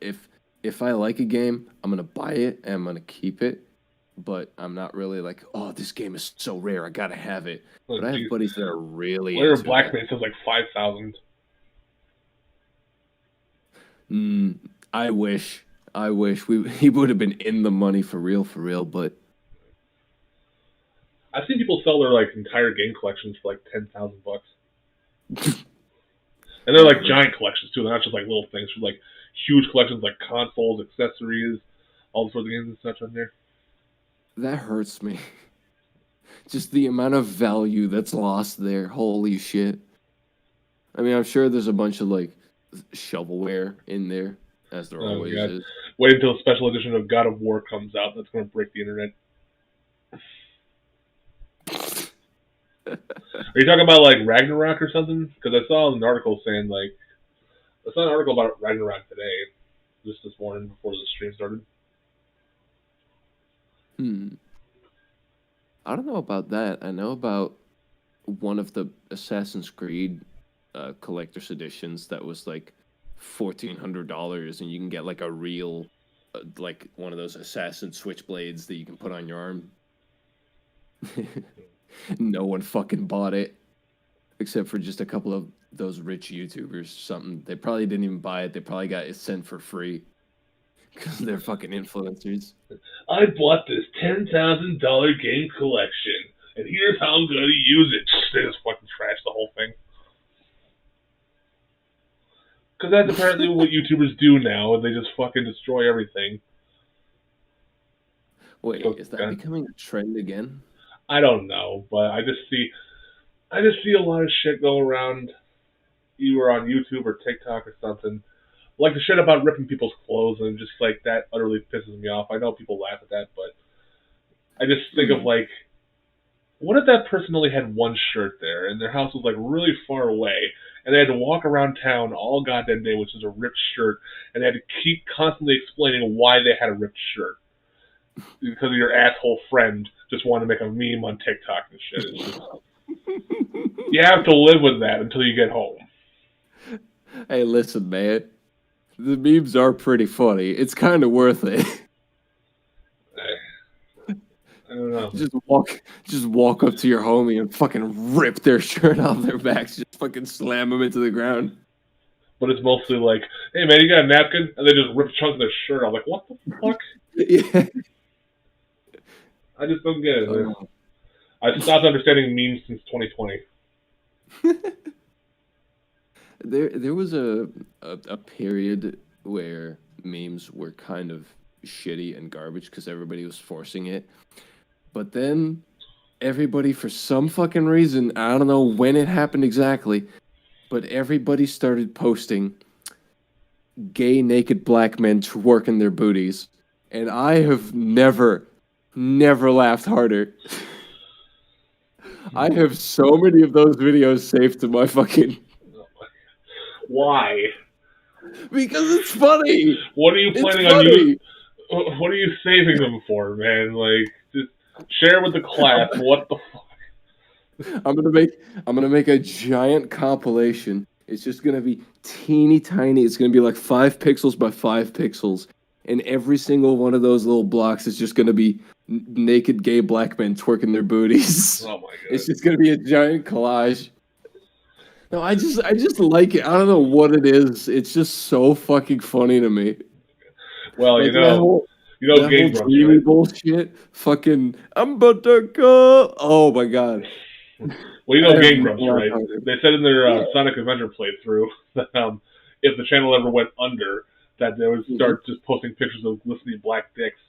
[SPEAKER 2] If I like a game, I'm gonna buy it and I'm gonna keep it. But I'm not really like, oh, this game is so rare, I gotta have it.
[SPEAKER 1] Oh,
[SPEAKER 2] But I have
[SPEAKER 1] geez.
[SPEAKER 2] buddies that are really
[SPEAKER 1] Layer
[SPEAKER 2] into
[SPEAKER 1] of Blacksmith says like 5,000.
[SPEAKER 2] that. I wish he would have been in the money for real. But
[SPEAKER 1] I've seen people sell their like entire game collections for like $10,000. And they're like giant collections too. They're not just like little things. For like huge collections like consoles, accessories, all sorts of games and such on there.
[SPEAKER 2] that hurts me. Just the amount of value that's lost there. Holy shit. I mean, I'm sure there's a bunch of like shovelware in there, as there
[SPEAKER 1] Oh,
[SPEAKER 2] always
[SPEAKER 1] God.
[SPEAKER 2] is.
[SPEAKER 1] Wait until a special edition of God of War comes out. That's going to break the internet. Are you talking about like Ragnarok or something? Because I saw an article saying like I saw an article about Ragnarok today, just this morning before the stream started.
[SPEAKER 2] I don't know about that. I know about one of the Assassin's Creed collector's editions that was like $1,400, and you can get like a real, like one of those assassin switchblades that you can put on your arm. No one fucking bought it, except for just a couple of those rich YouTubers. Something they probably didn't even buy it. They probably got it sent for free because they're fucking influencers.
[SPEAKER 1] I bought this $10,000 game collection, and here's how I'm gonna use it. They just fucking trash the whole thing. Because that's apparently what YouTubers do now. They just fucking destroy everything.
[SPEAKER 2] Wait, is that becoming a trend again?
[SPEAKER 1] I don't know, but I just see a lot of shit go around, either on YouTube or TikTok or something. Like the shit about ripping people's clothes, and just like that utterly pisses me off. I know people laugh at that, but I just think of like, what if that person only had one shirt there, and their house was like really far away, and they had to walk around town all goddamn day, which is a ripped shirt, and they had to keep constantly explaining why they had a ripped shirt. Because of your asshole friend just wanted to make a meme on TikTok and shit. It's just, you have to live with that until you get home.
[SPEAKER 2] Hey, listen, man. The memes are pretty funny. It's kind of worth it.
[SPEAKER 1] I don't know.
[SPEAKER 2] Just walk up to your homie and fucking rip their shirt off their backs. Just fucking slam them into the ground.
[SPEAKER 1] But it's mostly like, hey man, you got a napkin? And they just rip chunks of their shirt off. Like, what the fuck?
[SPEAKER 2] Yeah.
[SPEAKER 1] I just don't get it. I've stopped understanding memes since 2020.
[SPEAKER 2] There was a period where memes were kind of shitty and garbage because everybody was forcing it. But then everybody, for some fucking reason, I don't know when it happened exactly, but everybody started posting gay naked black men twerking their booties. And I have never laughed harder. I have so many of those videos saved to my fucking...
[SPEAKER 1] Why?
[SPEAKER 2] Because it's funny.
[SPEAKER 1] What are you planning on using? What are you saving them for, man? Like, just share with the class. What the fuck?
[SPEAKER 2] I'm gonna make a giant compilation. It's just gonna be teeny tiny. It's gonna be like 5 pixels by 5 pixels, and every single one of those little blocks is just gonna be naked gay black men twerking their booties.
[SPEAKER 1] Oh my god!
[SPEAKER 2] It's just gonna be a giant collage. No, I just like it. I don't know what it is. It's just so fucking funny to me.
[SPEAKER 1] Well,
[SPEAKER 2] like
[SPEAKER 1] Game Grumps, right?
[SPEAKER 2] Bullshit. Fucking, I'm about to go. Oh my god.
[SPEAKER 1] Well, Game Grumps, right? They said in their Sonic Adventure playthrough that if the channel ever went under, that they would start just posting pictures of glistening black dicks.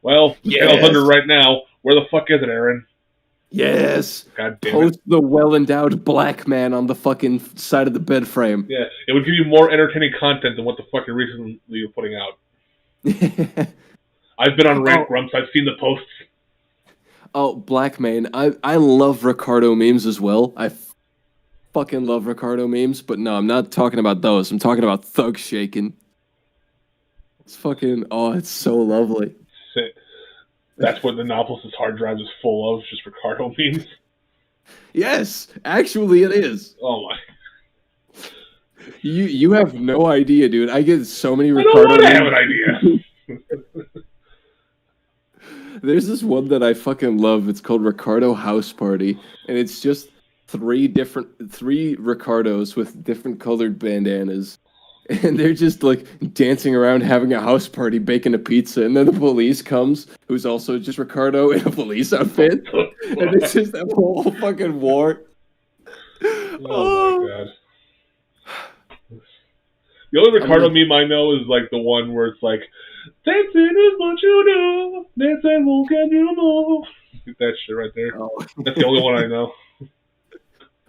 [SPEAKER 1] Well, the channel's under right now. Where the fuck is it, Aaron?
[SPEAKER 2] Yes.
[SPEAKER 1] God damn
[SPEAKER 2] Post the well-endowed black man on the fucking side of the bed frame.
[SPEAKER 1] Yeah, it would give you more entertaining content than what the fuck you're recently putting out. I've been on Rank Grumps. I've seen the posts.
[SPEAKER 2] Oh, black man. I love Ricardo memes as well. I fucking love Ricardo memes, but no, I'm not talking about those. I'm talking about Thug Shaking. It's fucking, it's so lovely.
[SPEAKER 1] Sick. That's what the Novelist's hard drive is full of, just Ricardo memes?
[SPEAKER 2] Yes, actually it is.
[SPEAKER 1] Oh my.
[SPEAKER 2] You have no idea, dude. I get so many Ricardo
[SPEAKER 1] memes. I don't want to have an idea.
[SPEAKER 2] There's this one that I fucking love. It's called Ricardo House Party, and it's just three Ricardos with different colored bandanas. And they're just like dancing around having a house party, baking a pizza, and then the police comes, who's also just Ricardo in a police outfit, and it's just that whole fucking war.
[SPEAKER 1] Oh my god! The only Ricardo meme I know is like the one where it's like, "Dancing is what you do, dancing will get you move." That shit right there. Oh. That's the only one I know.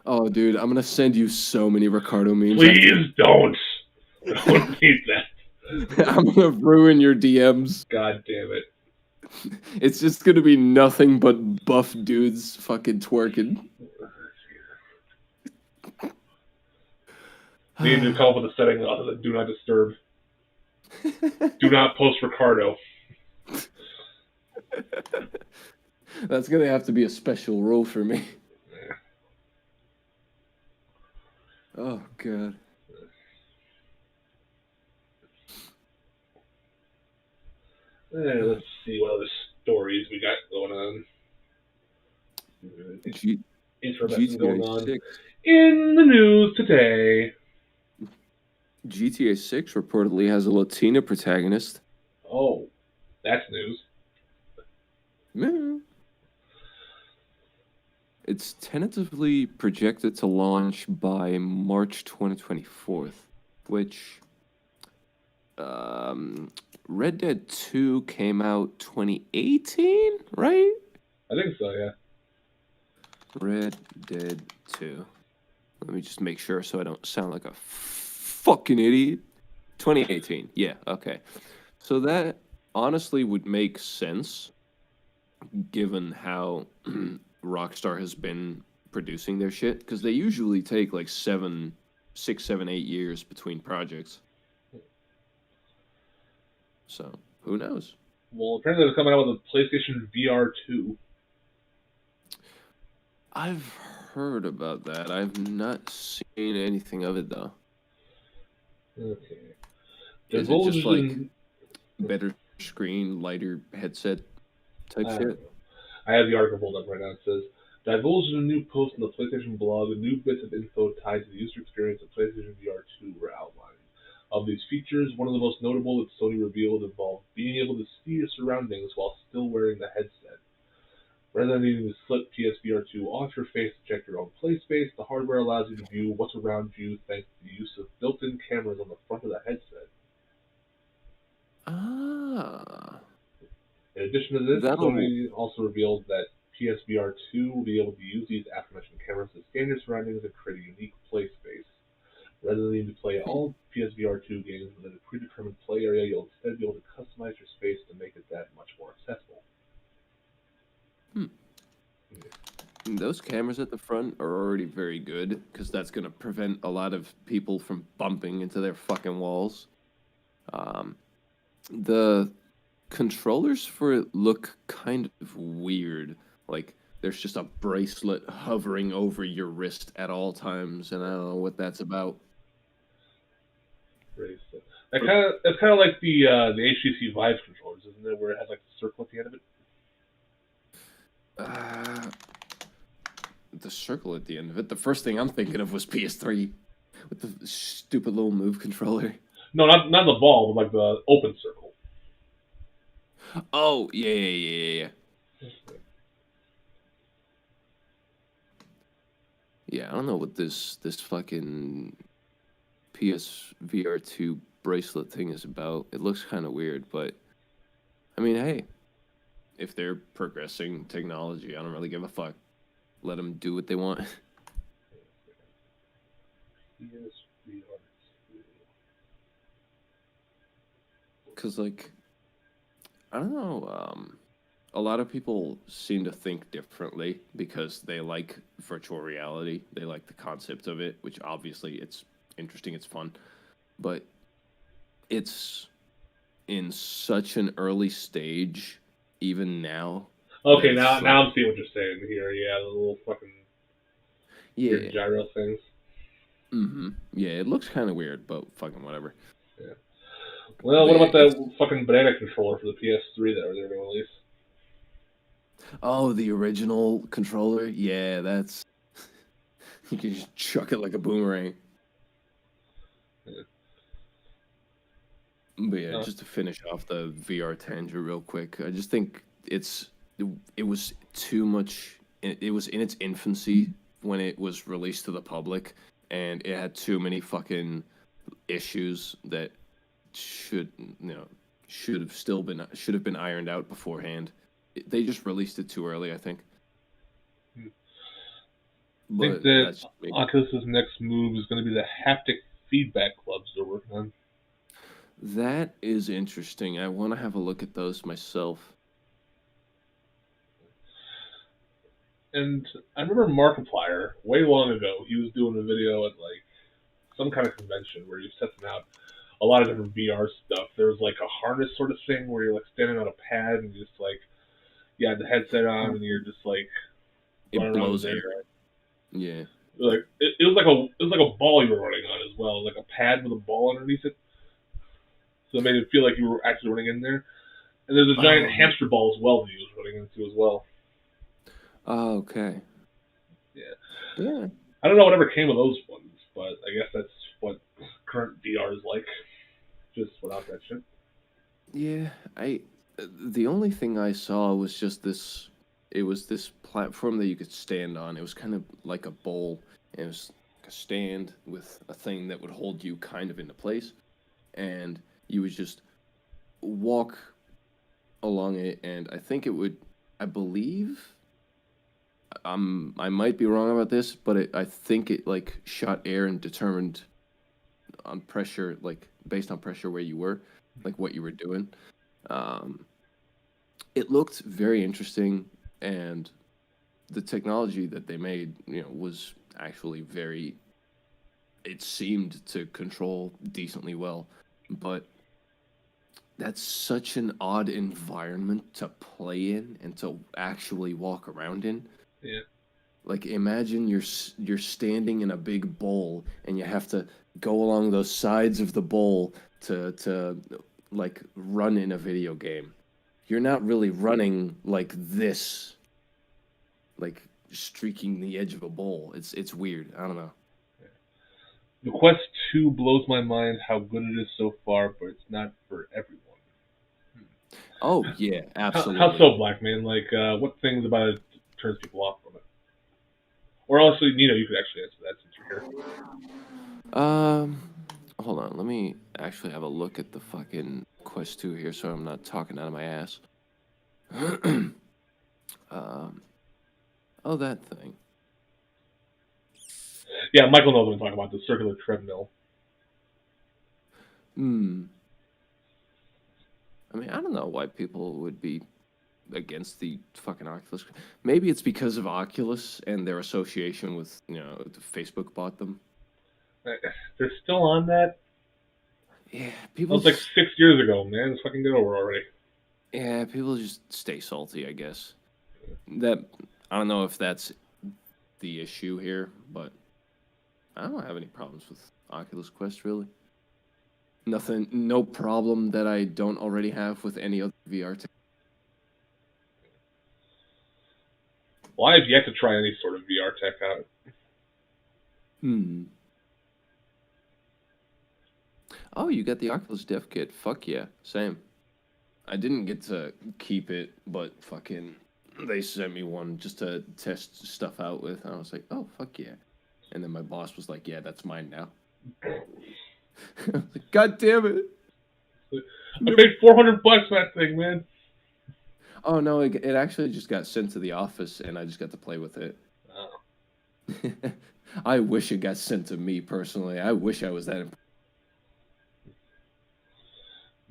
[SPEAKER 2] Oh, dude, I'm gonna send you so many Ricardo memes.
[SPEAKER 1] Please don't. I don't need that.
[SPEAKER 2] I'm gonna ruin your DMs.
[SPEAKER 1] God damn it.
[SPEAKER 2] It's just gonna be nothing but buff dudes fucking twerking.
[SPEAKER 1] Need to come up with a setting other than do not disturb. Do not post Ricardo.
[SPEAKER 2] That's gonna have to be a special rule for me.
[SPEAKER 1] Yeah.
[SPEAKER 2] Oh god.
[SPEAKER 1] Let's see what other stories we got going on.
[SPEAKER 2] G-
[SPEAKER 1] Interesting going
[SPEAKER 2] GTA
[SPEAKER 1] on
[SPEAKER 2] 6.
[SPEAKER 1] in the news today.
[SPEAKER 2] GTA 6 reportedly has a Latina protagonist.
[SPEAKER 1] Oh, that's news.
[SPEAKER 2] Yeah. It's tentatively projected to launch by March 2024, which Red Dead 2 came out 2018, right?
[SPEAKER 1] I think so, yeah.
[SPEAKER 2] Red Dead 2. Let me just make sure so I don't sound like a fucking idiot. 2018. Yeah, okay. So that honestly would make sense given how Rockstar has been producing their shit because they usually take like 6, 7, 8 years between projects. So who knows?
[SPEAKER 1] Well, apparently they're coming out with a PlayStation VR 2.
[SPEAKER 2] I've heard about that. I've not seen anything of it though.
[SPEAKER 1] Okay.
[SPEAKER 2] Is it just
[SPEAKER 1] Divulged
[SPEAKER 2] like
[SPEAKER 1] in...
[SPEAKER 2] better screen, lighter headset type shit?
[SPEAKER 1] I have the article pulled up right now. It says, divulged in a new post on the PlayStation blog, new bits of info tied to the user experience of PlayStation VR 2 were outlined. Of these features, one of the most notable that Sony revealed involved being able to see your surroundings while still wearing the headset. Rather than needing to slip PSVR 2 off your face to check your own play space, the hardware allows you to view what's around you thanks to the use of built-in cameras on the front of the headset.
[SPEAKER 2] Ah.
[SPEAKER 1] In addition to this,
[SPEAKER 2] That'll
[SPEAKER 1] Sony also revealed that PSVR 2 will be able to use these aforementioned cameras to scan your surroundings and create a unique play space. Rather than needing to play all PSVR 2 games within a predetermined play area, you'll instead be able to customize your space to make it that much more accessible.
[SPEAKER 2] Those cameras at the front are already very good because that's going to prevent a lot of people from bumping into their fucking walls. The controllers for it look kind of weird. Like there's just a bracelet hovering over your wrist at all times, and I don't know what that's about.
[SPEAKER 1] That's kind of like the HTC Vive controllers, isn't it? Where it has like the circle at the end of it.
[SPEAKER 2] The circle at the end of it. The first thing I'm thinking of was PS3 with the stupid little Move controller.
[SPEAKER 1] No, not the ball, but like the open circle.
[SPEAKER 2] Oh yeah. Yeah, I don't know what this fucking PSVR 2 bracelet thing is about. It looks kind of weird, but I mean, hey, if they're progressing technology, I don't really give a fuck. Let them do what they want. Because, like, I don't know, a lot of people seem to think differently because they like virtual reality. They like the concept of it, which obviously it's interesting, it's fun. But it's in such an early stage, even now.
[SPEAKER 1] Okay, now I'm seeing what you're saying here. Yeah, the little fucking weird gyro things.
[SPEAKER 2] Yeah, it looks kind of weird, but fucking whatever.
[SPEAKER 1] Yeah. Well, what about that fucking banana controller for the PS3 that they're going to release?
[SPEAKER 2] Oh, the original controller? Yeah, that's... you can just chuck it like a boomerang. Yeah. But yeah, just to finish off the VR tangent real quick, I just think it was too much... It was in its infancy when it was released to the public, and it had too many fucking issues that should have been ironed out beforehand. They just released it too early, I think.
[SPEAKER 1] I think that Oculus's next move is going to be the haptic feedback clubs they're working on.
[SPEAKER 2] That is interesting. I want to have a look at those myself.
[SPEAKER 1] And I remember Markiplier, way long ago, he was doing a video at like some kind of convention where he was testing out a lot of different VR stuff. There was like a harness sort of thing where you're like standing on a pad and you just like you have the headset on and you're just like
[SPEAKER 2] it blows air. Yeah.
[SPEAKER 1] Like it was like a ball you were running on as well, like a pad with a ball underneath it. So it made it feel like you were actually running in there. And there's a giant
[SPEAKER 2] Oh,
[SPEAKER 1] hamster ball as well that he was running into as well.
[SPEAKER 2] oh, okay.
[SPEAKER 1] Yeah.
[SPEAKER 2] Yeah.
[SPEAKER 1] I don't know whatever came of those ones, but I guess that's what current VR is like, just without that shit.
[SPEAKER 2] Yeah, the only thing I saw was just this. It was this platform that you could stand on. It was kind of like a bowl, and it was like a stand with a thing that would hold you kind of into place, and you would just walk along it. And I think it would, I believe, I might be wrong about this, but I think it like shot air and determined on pressure, like based on pressure where you were, like what you were doing. Um, it looked very interesting, and the technology that they made, was actually very. It seemed to control decently well, but that's such an odd environment to play in and to actually walk around in.
[SPEAKER 1] Yeah.
[SPEAKER 2] Like imagine you're standing in a big bowl and you have to go along those sides of the bowl to like run in a video game. You're not really running like this, like streaking the edge of a bowl. It's weird. I don't know.
[SPEAKER 1] The Quest 2 blows my mind how good it is so far, but it's not for everyone.
[SPEAKER 2] Oh yeah,
[SPEAKER 1] How
[SPEAKER 2] absolutely.
[SPEAKER 1] so, Black Man? Like, what things about it turns people off from it? Or also, you could actually answer that since you're here.
[SPEAKER 2] Um, hold on. Let me actually have a look at the fucking Quest 2 here, so I'm not talking out of my ass. um, oh, that thing.
[SPEAKER 1] Yeah, Michael knows what I'm talking about, the circular treadmill.
[SPEAKER 2] Hmm. I mean, I don't know why people would be against the fucking Oculus. Maybe it's because of Oculus and their association with, Facebook bought them.
[SPEAKER 1] They're still on that?
[SPEAKER 2] Yeah,
[SPEAKER 1] That
[SPEAKER 2] people
[SPEAKER 1] was like
[SPEAKER 2] just
[SPEAKER 1] 6 years ago, man. Let's fucking get over already.
[SPEAKER 2] yeah, people just stay salty, I guess. That I don't know if that's the issue here, but I don't have any problems with Oculus Quest really. Nothing, no problem that I don't already have with any other VR tech.
[SPEAKER 1] Well, I have yet to try any sort of VR tech out.
[SPEAKER 2] Hmm. Oh, you got the Oculus Dev Kit. Fuck yeah, same. I didn't get to keep it, but fucking they sent me one just to test stuff out with. And I was like, oh fuck yeah. And then my boss was like, yeah, that's mine now. I was like, God damn it.
[SPEAKER 1] I paid $400 for that thing, man.
[SPEAKER 2] Oh no, it actually just got sent to the office and I just got to play with it.
[SPEAKER 1] Oh.
[SPEAKER 2] I wish it got sent to me personally. I wish I was that.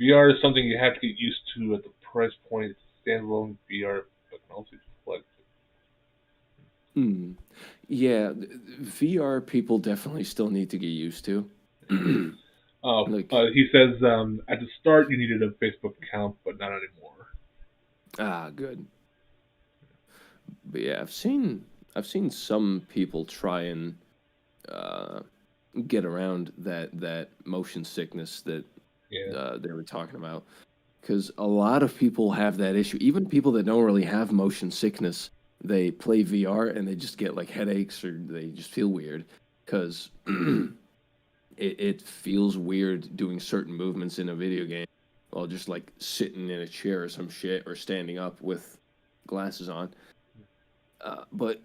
[SPEAKER 1] VR is something you have to get used to at the price point. It's standalone VR, but can also be flexible.
[SPEAKER 2] Hmm. Yeah, VR people definitely still need to get used to. Like,
[SPEAKER 1] He says at the start you needed a Facebook account, but not anymore.
[SPEAKER 2] good. But yeah, I've seen some people try and uh, get around that motion sickness that
[SPEAKER 1] Yeah.
[SPEAKER 2] they were talking about. Because a lot of people have that issue. Even people that don't really have motion sickness, they play VR and they just get like headaches or they just feel weird because it feels weird doing certain movements in a video game while just like sitting in a chair or some shit or standing up with glasses on. But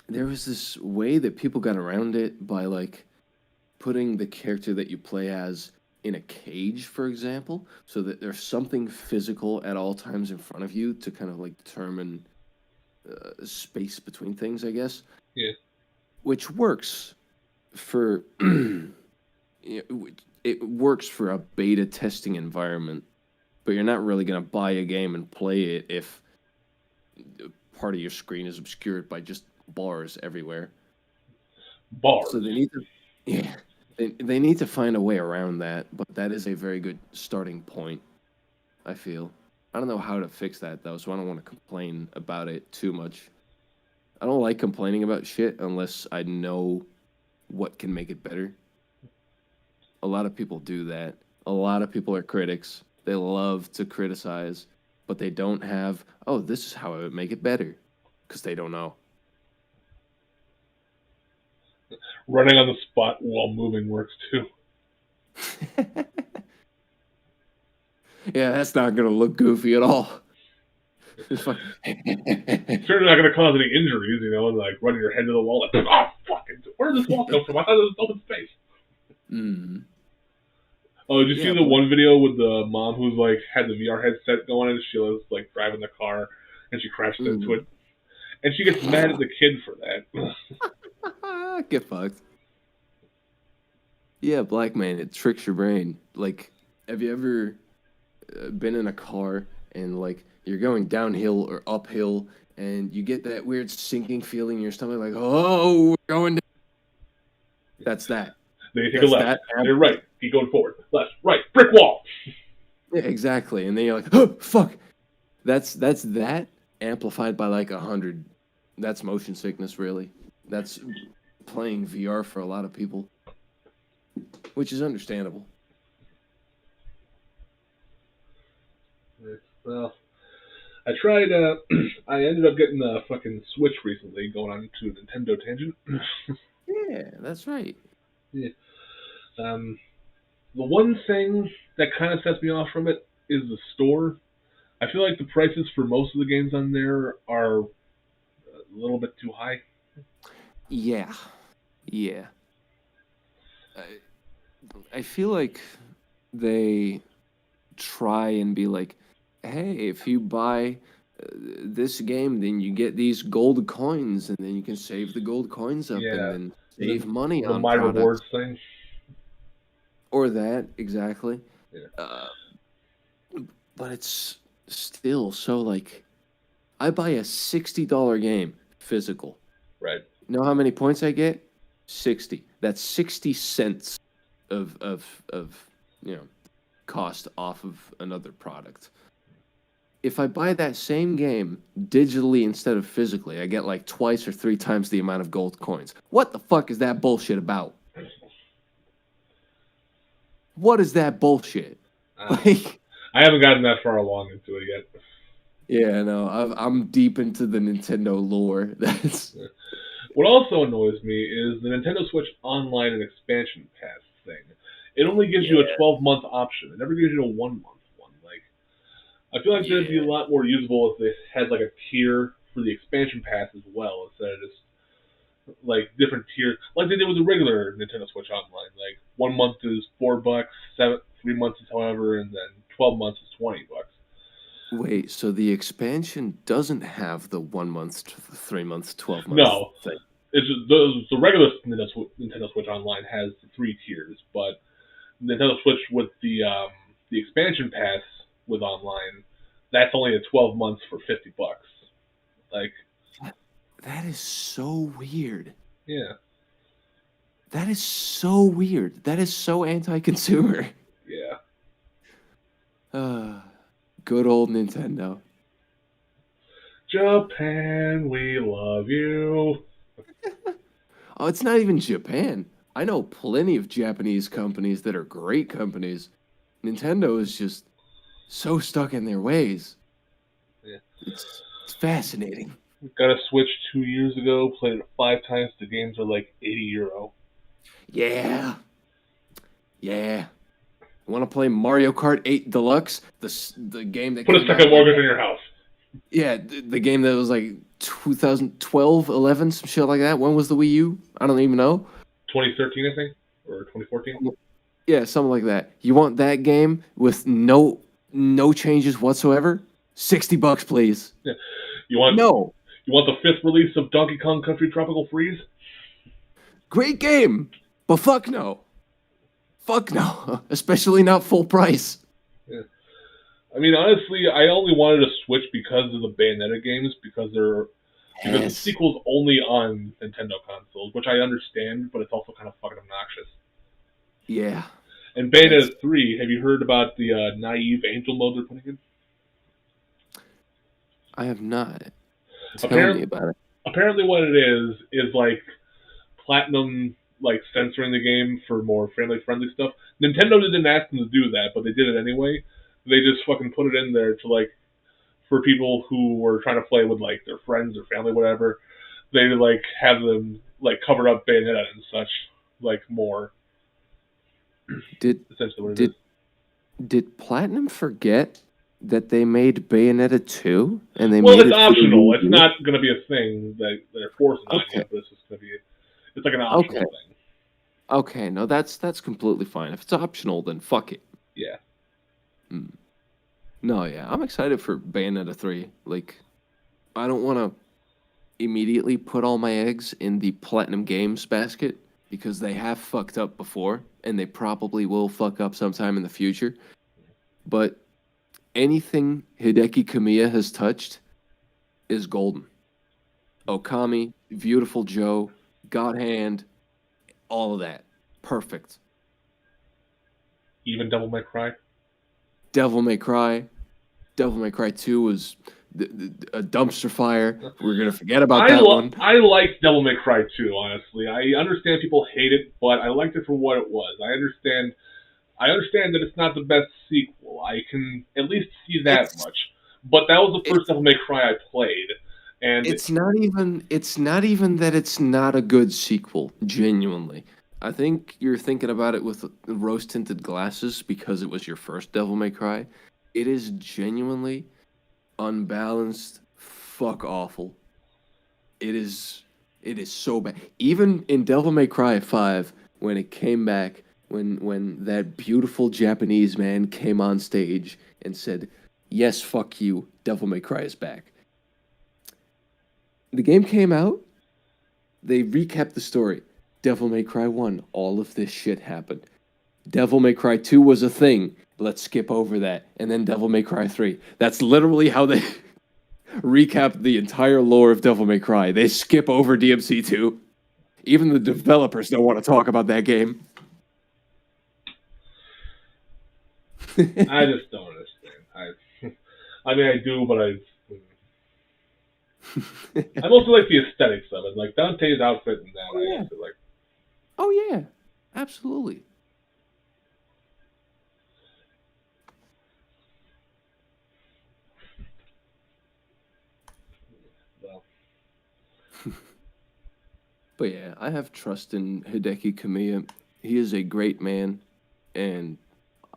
[SPEAKER 2] there was this way that people got around it by like putting the character that you play as in a cage, for example, so that there's something physical at all times in front of you to kind of like determine space between things, I guess,
[SPEAKER 1] Yeah.
[SPEAKER 2] which works for it works for a beta testing environment, but you're not really going to buy a game and play it if part of your screen is obscured by just bars everywhere.
[SPEAKER 1] Bars.
[SPEAKER 2] So they need to, yeah, they need to find a way around that, but that is a very good starting point, I feel. I don't know how to fix that though, so I don't want to complain about it too much. I don't like complaining about shit unless I know what can make it better. A lot of people do that. A lot of people are critics, They love to criticize, but they don't have, oh, this is how I would make it better, because they don't know.
[SPEAKER 1] Running on the spot while moving works too.
[SPEAKER 2] Yeah, that's not going to look goofy at all. It's like,
[SPEAKER 1] Certainly not going to cause any injuries, like running your head to the wall. Like, oh, fucking, where did this wall come from? I thought it was open space.
[SPEAKER 2] mm.
[SPEAKER 1] Oh, did you see the
[SPEAKER 2] but-
[SPEAKER 1] one video with the mom who's like had the VR headset going and she was like driving the car and she crashes into it? And she gets mad at the kid for that.
[SPEAKER 2] Get fucked. Yeah, Black Man, it tricks your brain. Like, have you ever been in a car and like you're going downhill or uphill and you get that weird sinking feeling in your stomach, like, oh, we're going down. That's that.
[SPEAKER 1] Then you take
[SPEAKER 2] That's
[SPEAKER 1] a left.
[SPEAKER 2] that.
[SPEAKER 1] You're right. Keep going forward. Left, right, brick wall.
[SPEAKER 2] Yeah, exactly. And then you're like, oh, fuck. That's that amplified by like 100. That's motion sickness, really. That's playing VR for a lot of people, which is understandable.
[SPEAKER 1] Well, I tried. I ended up getting the fucking Switch recently, going on to a Nintendo tangent.
[SPEAKER 2] Yeah, that's right.
[SPEAKER 1] Yeah. The one thing that kind of sets me off from it is the store. I feel like the prices for most of the games on there are a little bit too high.
[SPEAKER 2] Yeah. I feel like they try and be like, hey, if you buy this game, then you get these gold coins, and then you can save the gold coins up
[SPEAKER 1] Yeah.
[SPEAKER 2] and then save money
[SPEAKER 1] The
[SPEAKER 2] on
[SPEAKER 1] My
[SPEAKER 2] products.
[SPEAKER 1] Rewards thing.
[SPEAKER 2] Or that, exactly.
[SPEAKER 1] Yeah.
[SPEAKER 2] But it's still so like, I buy a $60 game physical.
[SPEAKER 1] Right.
[SPEAKER 2] You know how many points I get? 60. That's 60 cents of cost off of another product. If I buy that same game digitally instead of physically, I get like twice or three times the amount of gold coins. What the fuck is that bullshit about? What is that bullshit? Like,
[SPEAKER 1] I haven't gotten that far along into it yet.
[SPEAKER 2] yeah, no, I'm deep into the Nintendo lore. That's
[SPEAKER 1] What also annoys me is the Nintendo Switch Online and Expansion Pass thing. It only gives you a 12-month option. It never gives you a 1-month one. Like, I feel like it'd be a lot more usable if they had like a tier for the expansion pass as well, instead of just like different tiers, like they did with the regular Nintendo Switch Online. Like 1 month is $4, 3 months is however, and then 12 months is $20.
[SPEAKER 2] Wait, so the expansion doesn't have the 1 month, 3 months, 12 months?
[SPEAKER 1] No,
[SPEAKER 2] thing.
[SPEAKER 1] it's just, the regular Nintendo Switch Online has 3 tiers, but Nintendo Switch with the expansion pass with online, that's only a 12 months for $50. Like,
[SPEAKER 2] that is so weird.
[SPEAKER 1] Yeah.
[SPEAKER 2] That is so weird. That is so anti-consumer.
[SPEAKER 1] Yeah.
[SPEAKER 2] Good old Nintendo.
[SPEAKER 1] Japan, we love you.
[SPEAKER 2] Oh, it's not even Japan. I know plenty of Japanese companies that are great companies. Nintendo is just so stuck in their ways.
[SPEAKER 1] Yeah.
[SPEAKER 2] It's fascinating.
[SPEAKER 1] Got a Switch 2 years ago, played it 5 times. The games are like €80.
[SPEAKER 2] Yeah. Want to play Mario Kart 8 Deluxe? The game that
[SPEAKER 1] put a second mortgage on your house.
[SPEAKER 2] Yeah, the game that was like 2012, 11, some shit like that. When was the Wii U? I don't even know.
[SPEAKER 1] 2013, I think, or 2014.
[SPEAKER 2] Yeah, something like that. You want that game with no changes whatsoever? $60, please.
[SPEAKER 1] Yeah. You want the 5th release of Donkey Kong Country Tropical Freeze?
[SPEAKER 2] Great game, but fuck no. Fuck no. Especially not full price.
[SPEAKER 1] Yeah. I mean, honestly, I only wanted to Switch because of the Bayonetta games, because the sequel's only on Nintendo consoles, which I understand, but it's also kind of fucking obnoxious.
[SPEAKER 2] Yeah.
[SPEAKER 1] And Bayonetta 3, have you heard about the naive angel mode they're putting in?
[SPEAKER 2] I have not. Tell me about it.
[SPEAKER 1] Apparently what it is like Platinum like censoring the game for more family-friendly stuff. Nintendo didn't ask them to do that, but they did it anyway. they just fucking put it in there to like for people who were trying to play with like their friends or family, whatever. They like have them like covered up Bayonetta and such, like more.
[SPEAKER 2] Did
[SPEAKER 1] Essentially, what it
[SPEAKER 2] did
[SPEAKER 1] is.
[SPEAKER 2] did Platinum forget that they made Bayonetta 2 and they
[SPEAKER 1] Well,
[SPEAKER 2] made
[SPEAKER 1] it's
[SPEAKER 2] it for the
[SPEAKER 1] optional.
[SPEAKER 2] Wii
[SPEAKER 1] It's
[SPEAKER 2] U?
[SPEAKER 1] not going to be a thing that they're forcing on
[SPEAKER 2] Okay.
[SPEAKER 1] you, but it's just going to be. It's like an optional
[SPEAKER 2] Okay.
[SPEAKER 1] thing.
[SPEAKER 2] Okay, no, that's completely fine. If it's optional, then fuck it.
[SPEAKER 1] Yeah.
[SPEAKER 2] No, yeah, I'm excited for Bayonetta 3. Like, I don't want to immediately put all my eggs in the Platinum Games basket because they have fucked up before and they probably will fuck up sometime in the future. But anything Hideki Kamiya has touched is golden. Okami, Beautiful Joe, God Hand, all of that. Perfect.
[SPEAKER 1] Even Devil May Cry.
[SPEAKER 2] Devil May Cry. Devil May Cry 2 was a dumpster fire. We're going to forget about that one.
[SPEAKER 1] I liked Devil May Cry 2, honestly. I understand people hate it, but I liked it for what it was. I understand that it's not the best sequel. I can at least see that much. But that was the first Devil May Cry I played. And
[SPEAKER 2] it's not even that it's not a good sequel, genuinely. I think you're thinking about it with rose-tinted glasses because it was your first Devil May Cry. It is genuinely unbalanced, fuck awful. It is so bad. Even in Devil May Cry 5, when it came back, when that beautiful Japanese man came on stage and said, "Yes, fuck you, Devil May Cry is back." The game came out, they recapped the story. Devil May Cry 1, all of this shit happened. Devil May Cry 2 was a thing. Let's skip over that. And then Devil May Cry 3. That's literally how they recap the entire lore of Devil May Cry. They skip over DMC2. Even the developers don't want to talk about that game.
[SPEAKER 1] I just don't understand. I mean, I do, but I mostly like the aesthetics of it. Like Dante's outfit and that.
[SPEAKER 2] Oh, yeah.
[SPEAKER 1] I used to like.
[SPEAKER 2] Oh, yeah. Absolutely.
[SPEAKER 1] Well.
[SPEAKER 2] But yeah, I have trust in Hideki Kamiya. He is a great man, and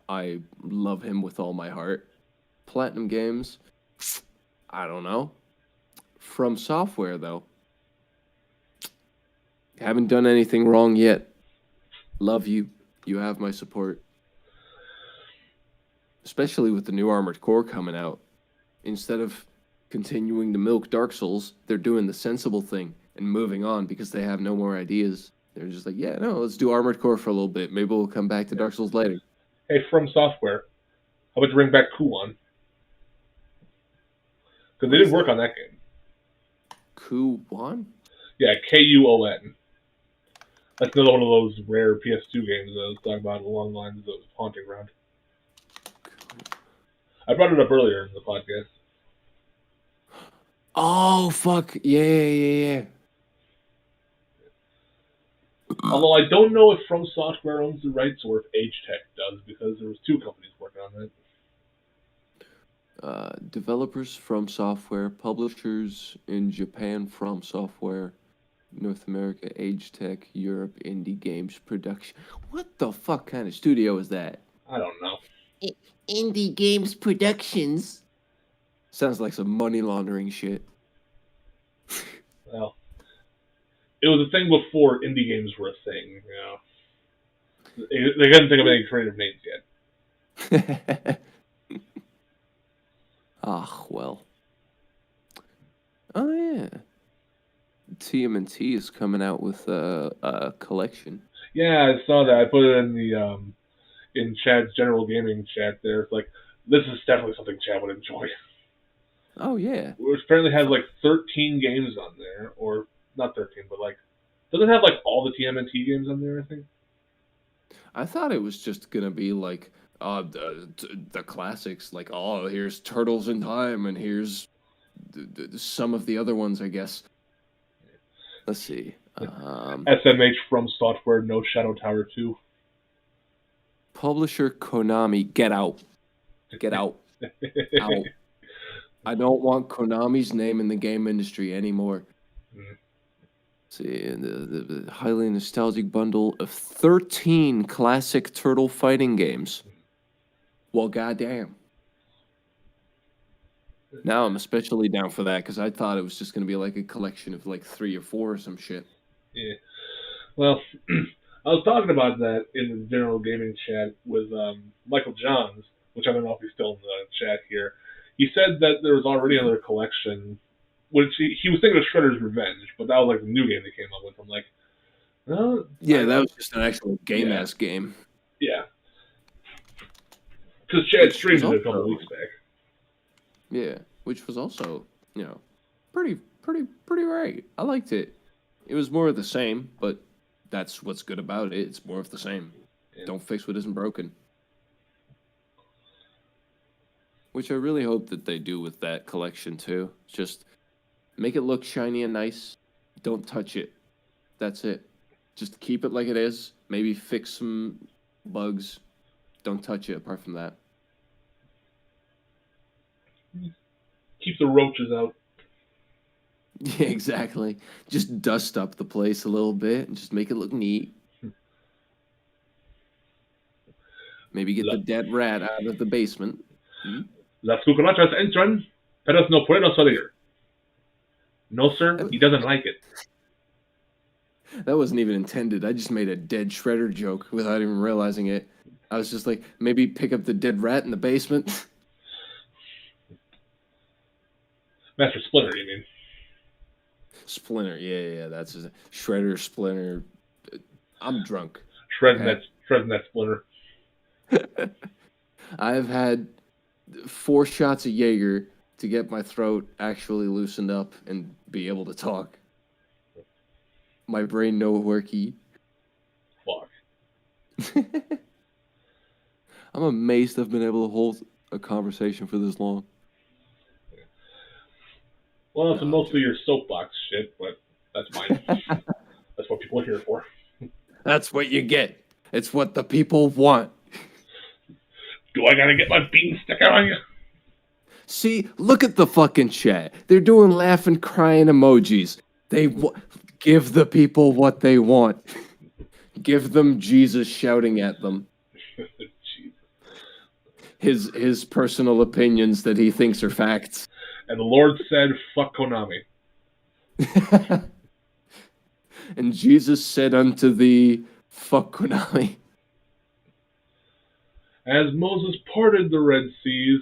[SPEAKER 2] I love him with all my heart. Platinum Games, I don't know. From Software, though, haven't done anything wrong yet. Love you. You have my support. Especially with the new Armored Core coming out. Instead of continuing to milk Dark Souls, they're doing the sensible thing and moving on because they have no more ideas. They're just like, yeah, no, let's do Armored Core for a little bit. Maybe we'll come back to Dark Souls later.
[SPEAKER 1] Hey, From Software, how about you bring back Kuon? Because they didn't work on that game.
[SPEAKER 2] Kuon?
[SPEAKER 1] Yeah, Kuon. That's another one of those rare PS2 games that I was talking about along the lines of Haunting Ground. I brought it up earlier in the podcast.
[SPEAKER 2] Oh, fuck. Yeah.
[SPEAKER 1] Although I don't know if From Software owns the rights or if Agetech does, because there was two companies working on that.
[SPEAKER 2] Developers From Software, publishers in Japan From Software, North America Agetech, Europe Indie Games Production. What the fuck kind of studio is that?
[SPEAKER 1] I don't know.
[SPEAKER 2] Indie Games Productions. Sounds like some money laundering shit.
[SPEAKER 1] Well, it was a thing before indie games were a thing, you know. They couldn't think of any creative names yet.
[SPEAKER 2] Ah, well. Oh, yeah. TMNT is coming out with a collection.
[SPEAKER 1] Yeah, I saw that. I put it in the in Chad's general gaming chat there. It's like, this is definitely something Chad would enjoy.
[SPEAKER 2] Oh, yeah.
[SPEAKER 1] Which apparently has like 13 games on there, or not 13, but like, doesn't it have like all the TMNT games on there, I think?
[SPEAKER 2] I thought it was just going to be like the classics, like, oh, here's Turtles in Time, and here's some of the other ones, I guess. Let's see.
[SPEAKER 1] SMH From Software, No Shadow Tower 2.
[SPEAKER 2] Publisher Konami, Get Out. Get out. Out. I don't want Konami's name in the game industry anymore.
[SPEAKER 1] Mm.
[SPEAKER 2] See, the highly nostalgic bundle of 13 classic turtle fighting games. Well, goddamn. Now I'm especially down for that because I thought it was just going to be like a collection of like 3 or 4 or some shit.
[SPEAKER 1] Yeah. Well, I was talking about that in the general gaming chat with Michael Johns, which I don't know if he's still in the chat here. He said that there was already another collection, which he was thinking of Shredder's Revenge, but that was like the new game they came up with. I'm like, oh,
[SPEAKER 2] Yeah, that was just an actual game-ass game.
[SPEAKER 1] Yeah. Because Chad streamed it a couple weeks back.
[SPEAKER 2] Yeah, which was also, pretty right. I liked it. It was more of the same, but that's what's good about it. It's more of the same. Yeah. Don't fix what isn't broken. Which I really hope that they do with that collection too. Just make it look shiny and nice. Don't touch it. That's it. Just keep it like it is. Maybe fix some bugs. Don't touch it apart from that.
[SPEAKER 1] Keep the roaches out.
[SPEAKER 2] Yeah, exactly. Just dust up the place a little bit and just make it look neat. Maybe get the dead rat out of the basement.
[SPEAKER 1] Las cucarachas entran, pero no pueden salir. No, sir, he doesn't like it.
[SPEAKER 2] That wasn't even intended. I just made a dead Shredder joke without even realizing it. I was just like, maybe pick up the dead rat in the basement.
[SPEAKER 1] Master Splinter, you mean?
[SPEAKER 2] Splinter, yeah, that's his Shredder, Splinter. I'm drunk.
[SPEAKER 1] Shredding that Splinter.
[SPEAKER 2] I've had 4 shots of Jaeger to get my throat actually loosened up and be able to talk. My brain no worky.
[SPEAKER 1] Fuck.
[SPEAKER 2] I'm amazed I've been able to hold a conversation for this long.
[SPEAKER 1] Well, it's mostly your soapbox shit, but that's fine. That's what people are here for.
[SPEAKER 2] That's what you get. It's what the people want.
[SPEAKER 1] Do I gotta get my bean sticker on you?
[SPEAKER 2] See, look at the fucking chat. They're doing laughing, crying emojis. Give the people what they want. Give them Jesus shouting at them. His personal opinions that he thinks are facts.
[SPEAKER 1] And the Lord said, fuck Konami.
[SPEAKER 2] And Jesus said unto thee, fuck Konami.
[SPEAKER 1] As Moses parted the Red Seas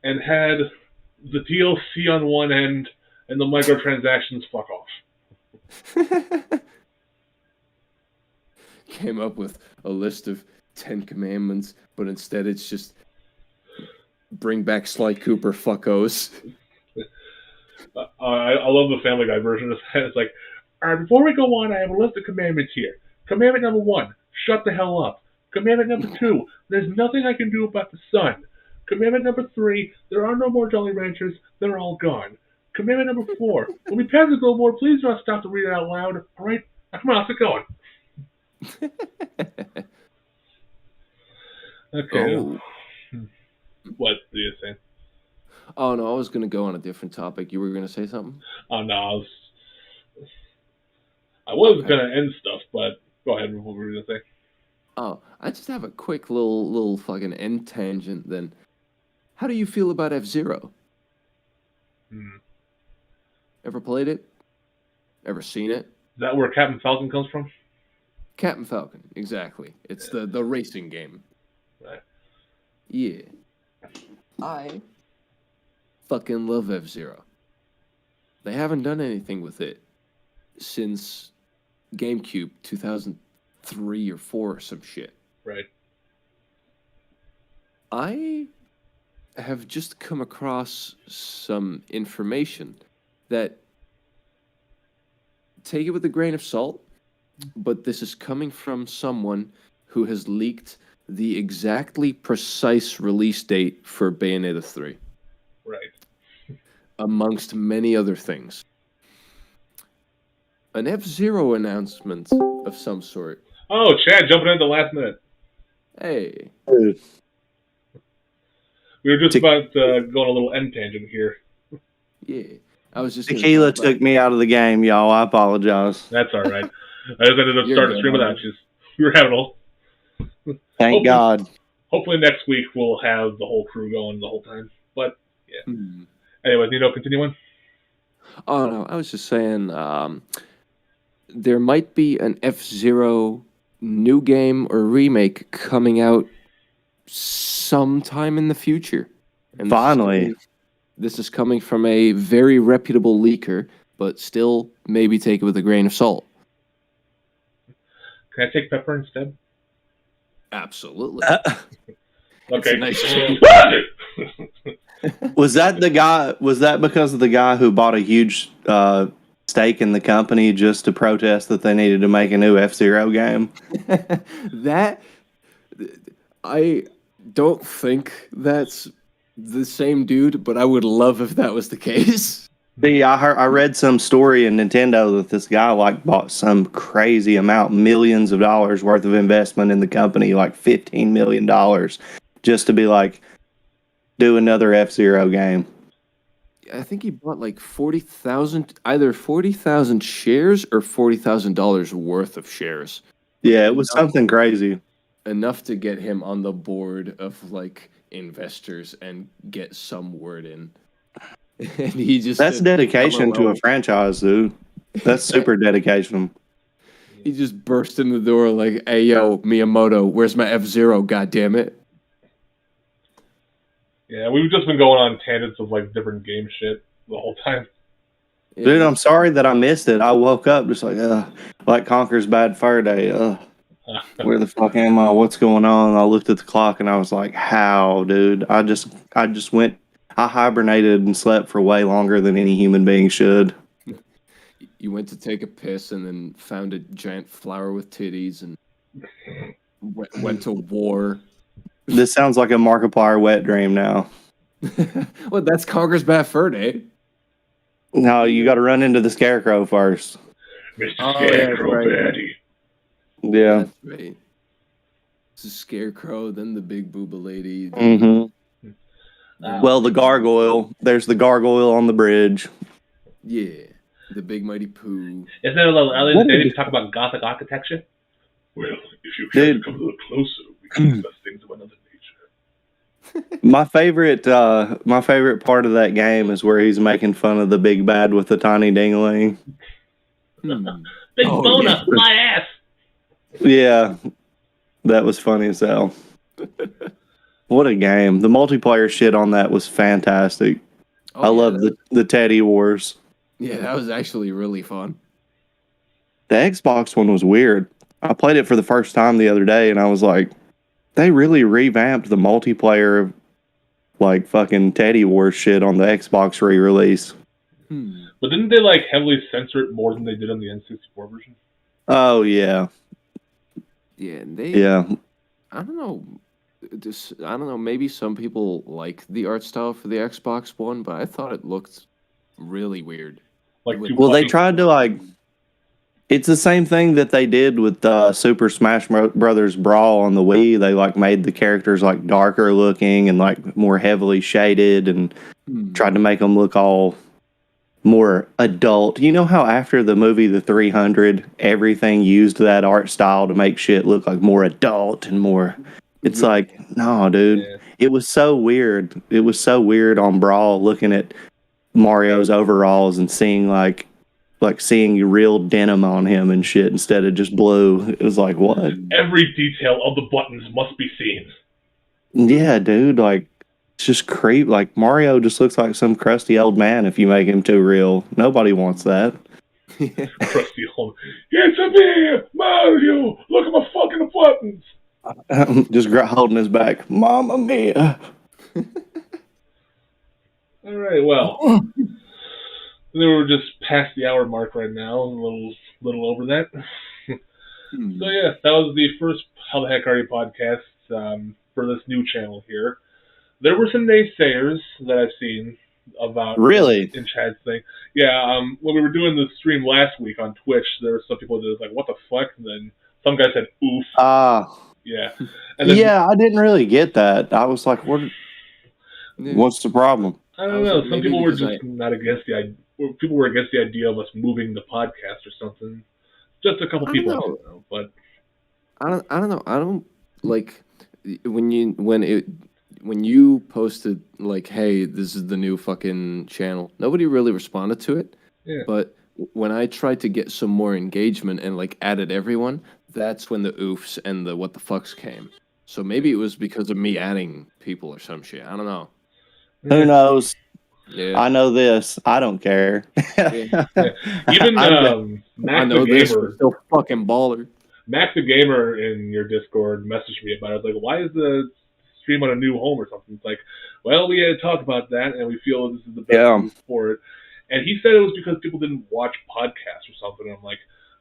[SPEAKER 1] and had the DLC on one end and the microtransactions fuck off.
[SPEAKER 2] Came up with a list of 10 commandments, but instead it's just bring back Sly Cooper fuckos.
[SPEAKER 1] I love the Family Guy version of that. It's like, all right, before we go on, I have a list of commandments here. Commandment number 1, shut the hell up. Commandment number 2, there's nothing I can do about the sun. Commandment number 3, there are no more Jolly Ranchers, they're all gone. Commandment number 4, when we pass the billboard, please don't stop to read it out loud. All right, now, come on, let's get going. Okay.
[SPEAKER 2] Oh.
[SPEAKER 1] What do you say?
[SPEAKER 2] Oh, no, I was going to go on a different topic. You were going to say something?
[SPEAKER 1] Oh, no, I was going to end stuff, but go ahead. What were you going to say?
[SPEAKER 2] Oh, I just have a quick little fucking end tangent then. How do you feel about F-Zero? Ever played it? Ever seen it?
[SPEAKER 1] Is that where Captain Falcon comes from?
[SPEAKER 2] Captain Falcon, exactly. It's the racing game.
[SPEAKER 1] Right.
[SPEAKER 2] Yeah. I fucking love F-Zero. They haven't done anything with it since GameCube 2003 or 4 or some shit.
[SPEAKER 1] Right.
[SPEAKER 2] I have just come across some information that, take it with a grain of salt, but this is coming from someone who has leaked the exactly precise release date for Bayonetta 3.
[SPEAKER 1] Right.
[SPEAKER 2] Amongst many other things. An F-Zero announcement of some sort.
[SPEAKER 1] Oh, Chad jumping in at the last minute.
[SPEAKER 2] Hey.
[SPEAKER 1] We were just about going a little end tangent here.
[SPEAKER 2] Yeah, I was just
[SPEAKER 3] Tequila took me out of the game, y'all. I apologize.
[SPEAKER 1] That's all right. I just ended up starting the stream without you. We were having
[SPEAKER 3] Thank God.
[SPEAKER 1] Hopefully next week we'll have the whole crew going the whole time. But yeah. Anyway, continue on.
[SPEAKER 2] Oh no, I was just saying there might be an F-Zero new game or remake coming out sometime in the future. And
[SPEAKER 3] finally.
[SPEAKER 2] This is coming from a very reputable leaker, but still maybe take it with a grain of salt.
[SPEAKER 1] Can I take pepper instead?
[SPEAKER 2] Absolutely.
[SPEAKER 1] Okay.
[SPEAKER 2] Nice.
[SPEAKER 3] Was that the guy? Was that because of the guy who bought a huge stake in the company just to protest that they needed to make a new F-Zero game?
[SPEAKER 2] That I don't think that's the same dude, but I would love if that was the case.
[SPEAKER 3] See, I read some story in Nintendo that this guy bought some crazy amount, millions of dollars worth of investment in the company, like $15 million, just to do another F-Zero game.
[SPEAKER 2] I think he bought like 40,000, either 40,000 shares or $40,000 worth of shares.
[SPEAKER 3] Yeah, it was something crazy.
[SPEAKER 2] Enough to get him on the board of investors and get some word in. And he just
[SPEAKER 3] that's dedication to a franchise, dude. That's super dedication.
[SPEAKER 2] He just burst in the door like, "Hey, yo, Miyamoto, where's my F-Zero? God damn it!"
[SPEAKER 1] Yeah, we've just been going on tangents of different game shit the whole time.
[SPEAKER 2] Yeah.
[SPEAKER 3] Dude, I'm sorry that I missed it. I woke up just like Conker's Bad Fur Day. Where the fuck am I? What's going on? I looked at the clock and I was like, "How, dude?" I just went. I hibernated and slept for way longer than any human being should.
[SPEAKER 2] You went to take a piss and then found a giant flower with titties and went to war.
[SPEAKER 3] This sounds like a Markiplier wet dream now.
[SPEAKER 2] Well, that's Conker's Bad Fur Day.
[SPEAKER 3] No, you got to run into the Scarecrow first.
[SPEAKER 1] Mr. Scarecrow, baddie.
[SPEAKER 3] Yeah.
[SPEAKER 2] That's right. It's a Scarecrow, then the Big Booba Lady.
[SPEAKER 3] Mm-hmm. Well, the gargoyle. There's the gargoyle on the bridge.
[SPEAKER 2] Yeah. The Big Mighty Pooh.
[SPEAKER 1] Isn't that a little early today to talk about Gothic architecture? Well, if you care to come a little closer, we can discuss things of another nature.
[SPEAKER 3] My favorite part of that game is where he's making fun of the big bad with the tiny dingling.
[SPEAKER 1] Big bone up my ass.
[SPEAKER 3] Yeah, that was funny as hell. What a game! The multiplayer shit on that was fantastic. I love the Teddy Wars.
[SPEAKER 2] Yeah, that was actually really fun.
[SPEAKER 3] The Xbox one was weird. I played it for the first time the other day, and I was like, they really revamped the multiplayer, fucking Teddy Wars shit on the Xbox re-release.
[SPEAKER 1] But didn't they heavily censor it more than they did on the N64 version?
[SPEAKER 3] Oh yeah.
[SPEAKER 2] Yeah, I don't know. I don't know. Maybe some people like the art style for the Xbox One, but I thought it looked really weird.
[SPEAKER 3] Well, they tried to it's the same thing that they did with Super Smash Brothers Brawl on the Wii. They made the characters darker looking and more heavily shaded and tried to make them look all more adult. You know how after the movie The 300, everything used that art style to make shit look more adult and more. It's no, dude. Yeah. It was so weird. It was so weird on Brawl looking at Mario's overalls and seeing seeing real denim on him and shit instead of just blue. It was what?
[SPEAKER 1] Every detail of the buttons must be seen.
[SPEAKER 3] Yeah, dude. It's just creep. Mario just looks like some crusty old man if you make him too real. Nobody wants that.
[SPEAKER 1] Crusty old. It's a me, Mario. Look at my fucking buttons.
[SPEAKER 3] Just holding his back. Mamma mia.
[SPEAKER 1] All right. Well, we're just past the hour mark right now, a little over that. So yeah, that was the first How the Heck Are You podcast for this new channel here. There were some naysayers that I've seen about
[SPEAKER 3] really
[SPEAKER 1] in Chad's thing. Yeah, when we were doing the stream last week on Twitch, there were some people that was what the fuck, and then some guy said oof. Yeah. And then,
[SPEAKER 3] I didn't really get that. I was like, what?
[SPEAKER 2] Yeah.
[SPEAKER 3] What's the problem?
[SPEAKER 1] I
[SPEAKER 2] I
[SPEAKER 1] don't
[SPEAKER 2] was
[SPEAKER 1] know.
[SPEAKER 2] like,
[SPEAKER 1] Some
[SPEAKER 2] maybe
[SPEAKER 1] people were
[SPEAKER 2] because
[SPEAKER 1] just not against the idea. People were against the idea of us moving the podcast or something. Just a couple
[SPEAKER 2] I don't
[SPEAKER 1] people,
[SPEAKER 2] know.
[SPEAKER 1] but
[SPEAKER 2] I don't know. I don't like when you posted like, "Hey, this is the new fucking channel." Nobody really responded to it.
[SPEAKER 1] yeah.
[SPEAKER 2] But when I tried to get some more engagement and like added everyone, that's when the oofs and the what the fucks came. So maybe it was because of me adding people or some shit. I don't know.
[SPEAKER 3] Who knows?
[SPEAKER 2] Yeah.
[SPEAKER 3] I know this. I don't care.
[SPEAKER 2] Yeah.
[SPEAKER 1] Even
[SPEAKER 3] I'm
[SPEAKER 2] I
[SPEAKER 1] Max the
[SPEAKER 2] know this,
[SPEAKER 1] Gamer,
[SPEAKER 2] but still fucking baller.
[SPEAKER 1] Max the Gamer in your Discord messaged me about it. I was like, why is the stream on a new home or something? It's like, well, we had to talk about that, and we feel this is the best
[SPEAKER 3] Yeah.
[SPEAKER 1] move for it. And he said it was because people didn't watch podcasts or something. And I'm like,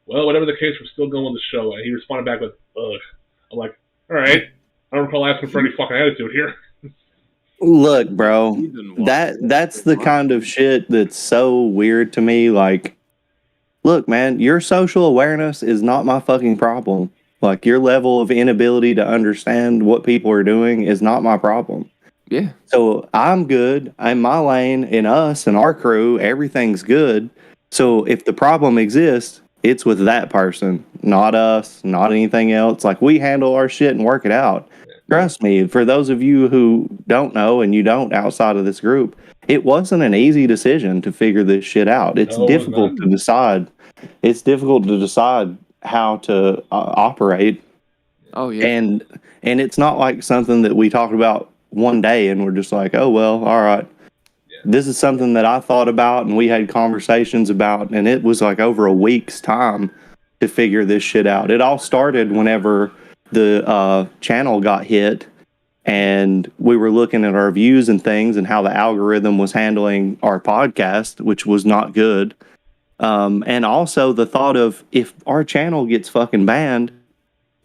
[SPEAKER 1] well, whatever the case, we're still going with the show. And he responded back with, ugh. I'm like, all right. I don't recall asking for any fucking attitude here.
[SPEAKER 3] Look, bro,
[SPEAKER 2] He didn't watch
[SPEAKER 3] that's the kind of shit that's so weird to me. Like, look, man, your social awareness is not my fucking problem. Like, your level of inability to understand what people are doing is not my problem.
[SPEAKER 2] Yeah.
[SPEAKER 3] So I'm good. I'm my lane, and us and our crew, everything's good. So if the problem exists, it's with that person, not us, not anything else. Like, we handle our shit and work it out. Trust me, for those of you who don't know and you don't outside of this group, it wasn't an easy decision to figure this shit out. It's
[SPEAKER 1] No, it was
[SPEAKER 3] difficult
[SPEAKER 1] not.
[SPEAKER 3] to decide. It's difficult to decide how to operate,
[SPEAKER 2] Oh yeah.
[SPEAKER 3] and it's not like something that we talked about one day and we're just like, oh well, all right.
[SPEAKER 1] Yeah.
[SPEAKER 3] This is something that I thought about and we had conversations about, and it was like over a week's time to figure this shit out. It all started whenever the channel got hit and we were looking at our views and things and how the algorithm was handling our podcast, which was not good. And also the thought of, if our channel gets fucking banned,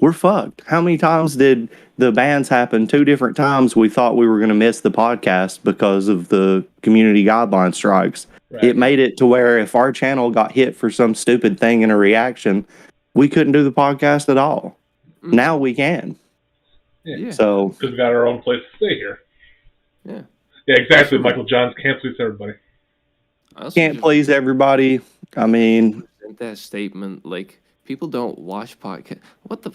[SPEAKER 3] we're fucked. How many times did the bans happen? 2 different times we thought we were going to miss the podcast because of the community guideline strikes.
[SPEAKER 1] Right.
[SPEAKER 3] It made it to where if our channel got hit for some stupid thing in a reaction, we couldn't do the podcast at all.
[SPEAKER 2] Mm.
[SPEAKER 3] Now we can.
[SPEAKER 2] Yeah.
[SPEAKER 3] So
[SPEAKER 1] Because we got our own place to stay here.
[SPEAKER 2] Yeah.
[SPEAKER 1] Yeah, exactly. Michael Johns can't please everybody.
[SPEAKER 2] I also
[SPEAKER 3] can't
[SPEAKER 2] just
[SPEAKER 3] please everybody. I mean,
[SPEAKER 2] sent that statement like people don't watch podcast. What the?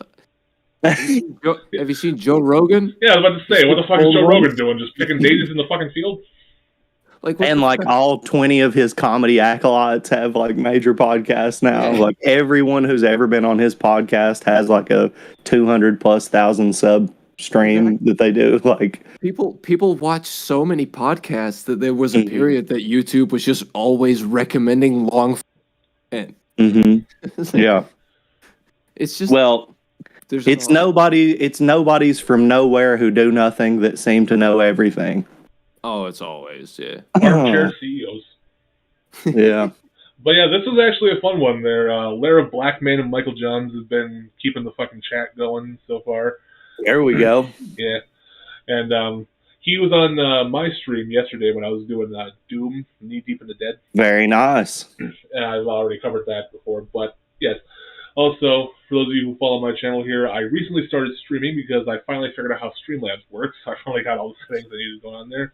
[SPEAKER 2] Have you seen Joe Rogan?
[SPEAKER 1] Yeah, I was about to say, what the fuck is
[SPEAKER 2] Old
[SPEAKER 1] Joe
[SPEAKER 2] one.
[SPEAKER 1] Rogan doing? Just picking daisies in the fucking field?
[SPEAKER 2] Like what
[SPEAKER 3] and
[SPEAKER 2] the
[SPEAKER 3] like
[SPEAKER 2] fuck?
[SPEAKER 3] all 20 of his comedy acolytes have like major podcasts now.
[SPEAKER 2] Yeah.
[SPEAKER 3] Like everyone who's ever been on his podcast has like a 200,000+ sub stream that they do. Like,
[SPEAKER 2] People watch so many podcasts that there was a
[SPEAKER 3] Mhm.
[SPEAKER 2] period that YouTube was just always recommending long. And
[SPEAKER 3] yeah.
[SPEAKER 2] it's just
[SPEAKER 3] Well,
[SPEAKER 2] there's
[SPEAKER 3] it's
[SPEAKER 2] a-
[SPEAKER 3] nobody's from nowhere who do nothing that seem to know everything.
[SPEAKER 2] Oh, it's always
[SPEAKER 1] Armchair CEOs.
[SPEAKER 3] Yeah.
[SPEAKER 1] But yeah, this was actually a fun one there. Lara Blackman and Michael Johns has been keeping the fucking chat going so far.
[SPEAKER 3] There we go.
[SPEAKER 1] Yeah. And he was on my stream yesterday when I was doing Doom, Knee Deep in the Dead.
[SPEAKER 3] Very nice.
[SPEAKER 1] And I've already covered that before. But yes. Also, for those of you who follow my channel here, I recently started streaming because I finally figured out how Streamlabs works. I finally got all the settings I needed going on there.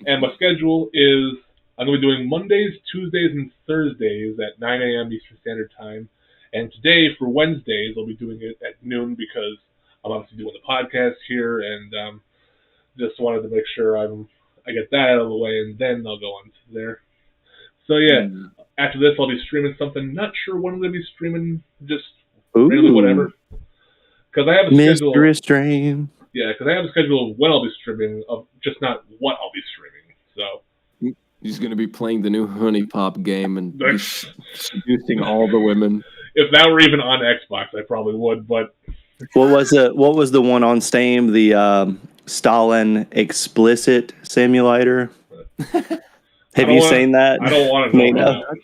[SPEAKER 1] And my schedule is, I'm going to be doing Mondays, Tuesdays, and Thursdays at 9 a.m. Eastern Standard Time. And today, for Wednesdays, I'll be doing it at noon because I'm obviously doing the podcast here, and just wanted to make sure I get that out of the way, and then I'll go on to there. So yeah, after this, I'll be streaming something. Not sure when I'm going to be streaming, just randomly whatever. Because I have a schedule.
[SPEAKER 3] Mystery stream.
[SPEAKER 1] Yeah, because I have a schedule of when I'll be streaming, of just not what I'll be streaming. So
[SPEAKER 2] he's gonna be playing the new Honey Pop game and be seducing all the women.
[SPEAKER 1] if that were even on Xbox, I probably would. But
[SPEAKER 3] What was the one on Steam? The Stalin Explicit Simulator. Have you seen that?
[SPEAKER 1] I don't want to know.
[SPEAKER 3] Me
[SPEAKER 1] about
[SPEAKER 3] no.
[SPEAKER 1] that.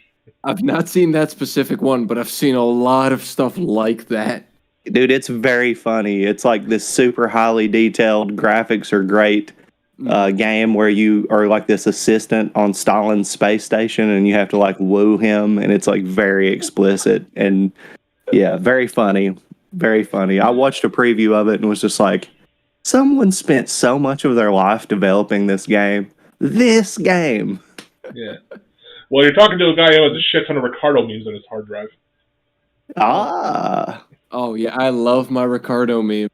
[SPEAKER 2] I've not seen that specific one, but I've seen a lot of stuff like that.
[SPEAKER 3] Dude, it's very funny. It's like this super highly detailed, graphics are great game where you are like this assistant on Stalin's space station and you have to like woo him, and it's like very explicit and yeah, very funny. Very funny. I watched a preview of it and was just like, Someone spent so much of their life developing this game. This game.
[SPEAKER 1] Yeah. Well, you're talking to a guy who has a shit ton of Ricardo memes on his hard drive.
[SPEAKER 3] Ah.
[SPEAKER 2] Oh yeah, I love my Ricardo meme.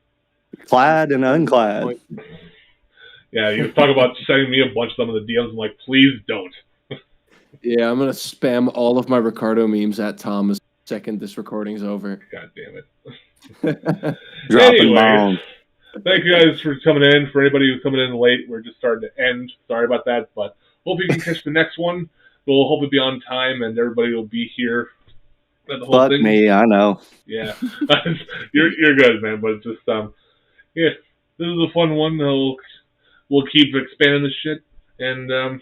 [SPEAKER 3] Clad and unclad.
[SPEAKER 1] Yeah, you talk about sending me a bunch of them in the DMs. I'm like, please don't.
[SPEAKER 2] Yeah, I'm gonna spam all of my Ricardo memes at Tom the second this recording's over.
[SPEAKER 1] God damn it.
[SPEAKER 3] Dropping
[SPEAKER 1] Anyways,
[SPEAKER 3] bombs.
[SPEAKER 1] thank you guys for coming in. For anybody who's coming in late, we're just starting to end. Sorry about that, but hope you can catch the next one. We'll hopefully be on time, and everybody will be here. The whole
[SPEAKER 3] Fuck
[SPEAKER 1] thing.
[SPEAKER 3] me, I know.
[SPEAKER 1] Yeah, you're good, man. But just yeah, this is a fun one. We'll keep expanding this shit, and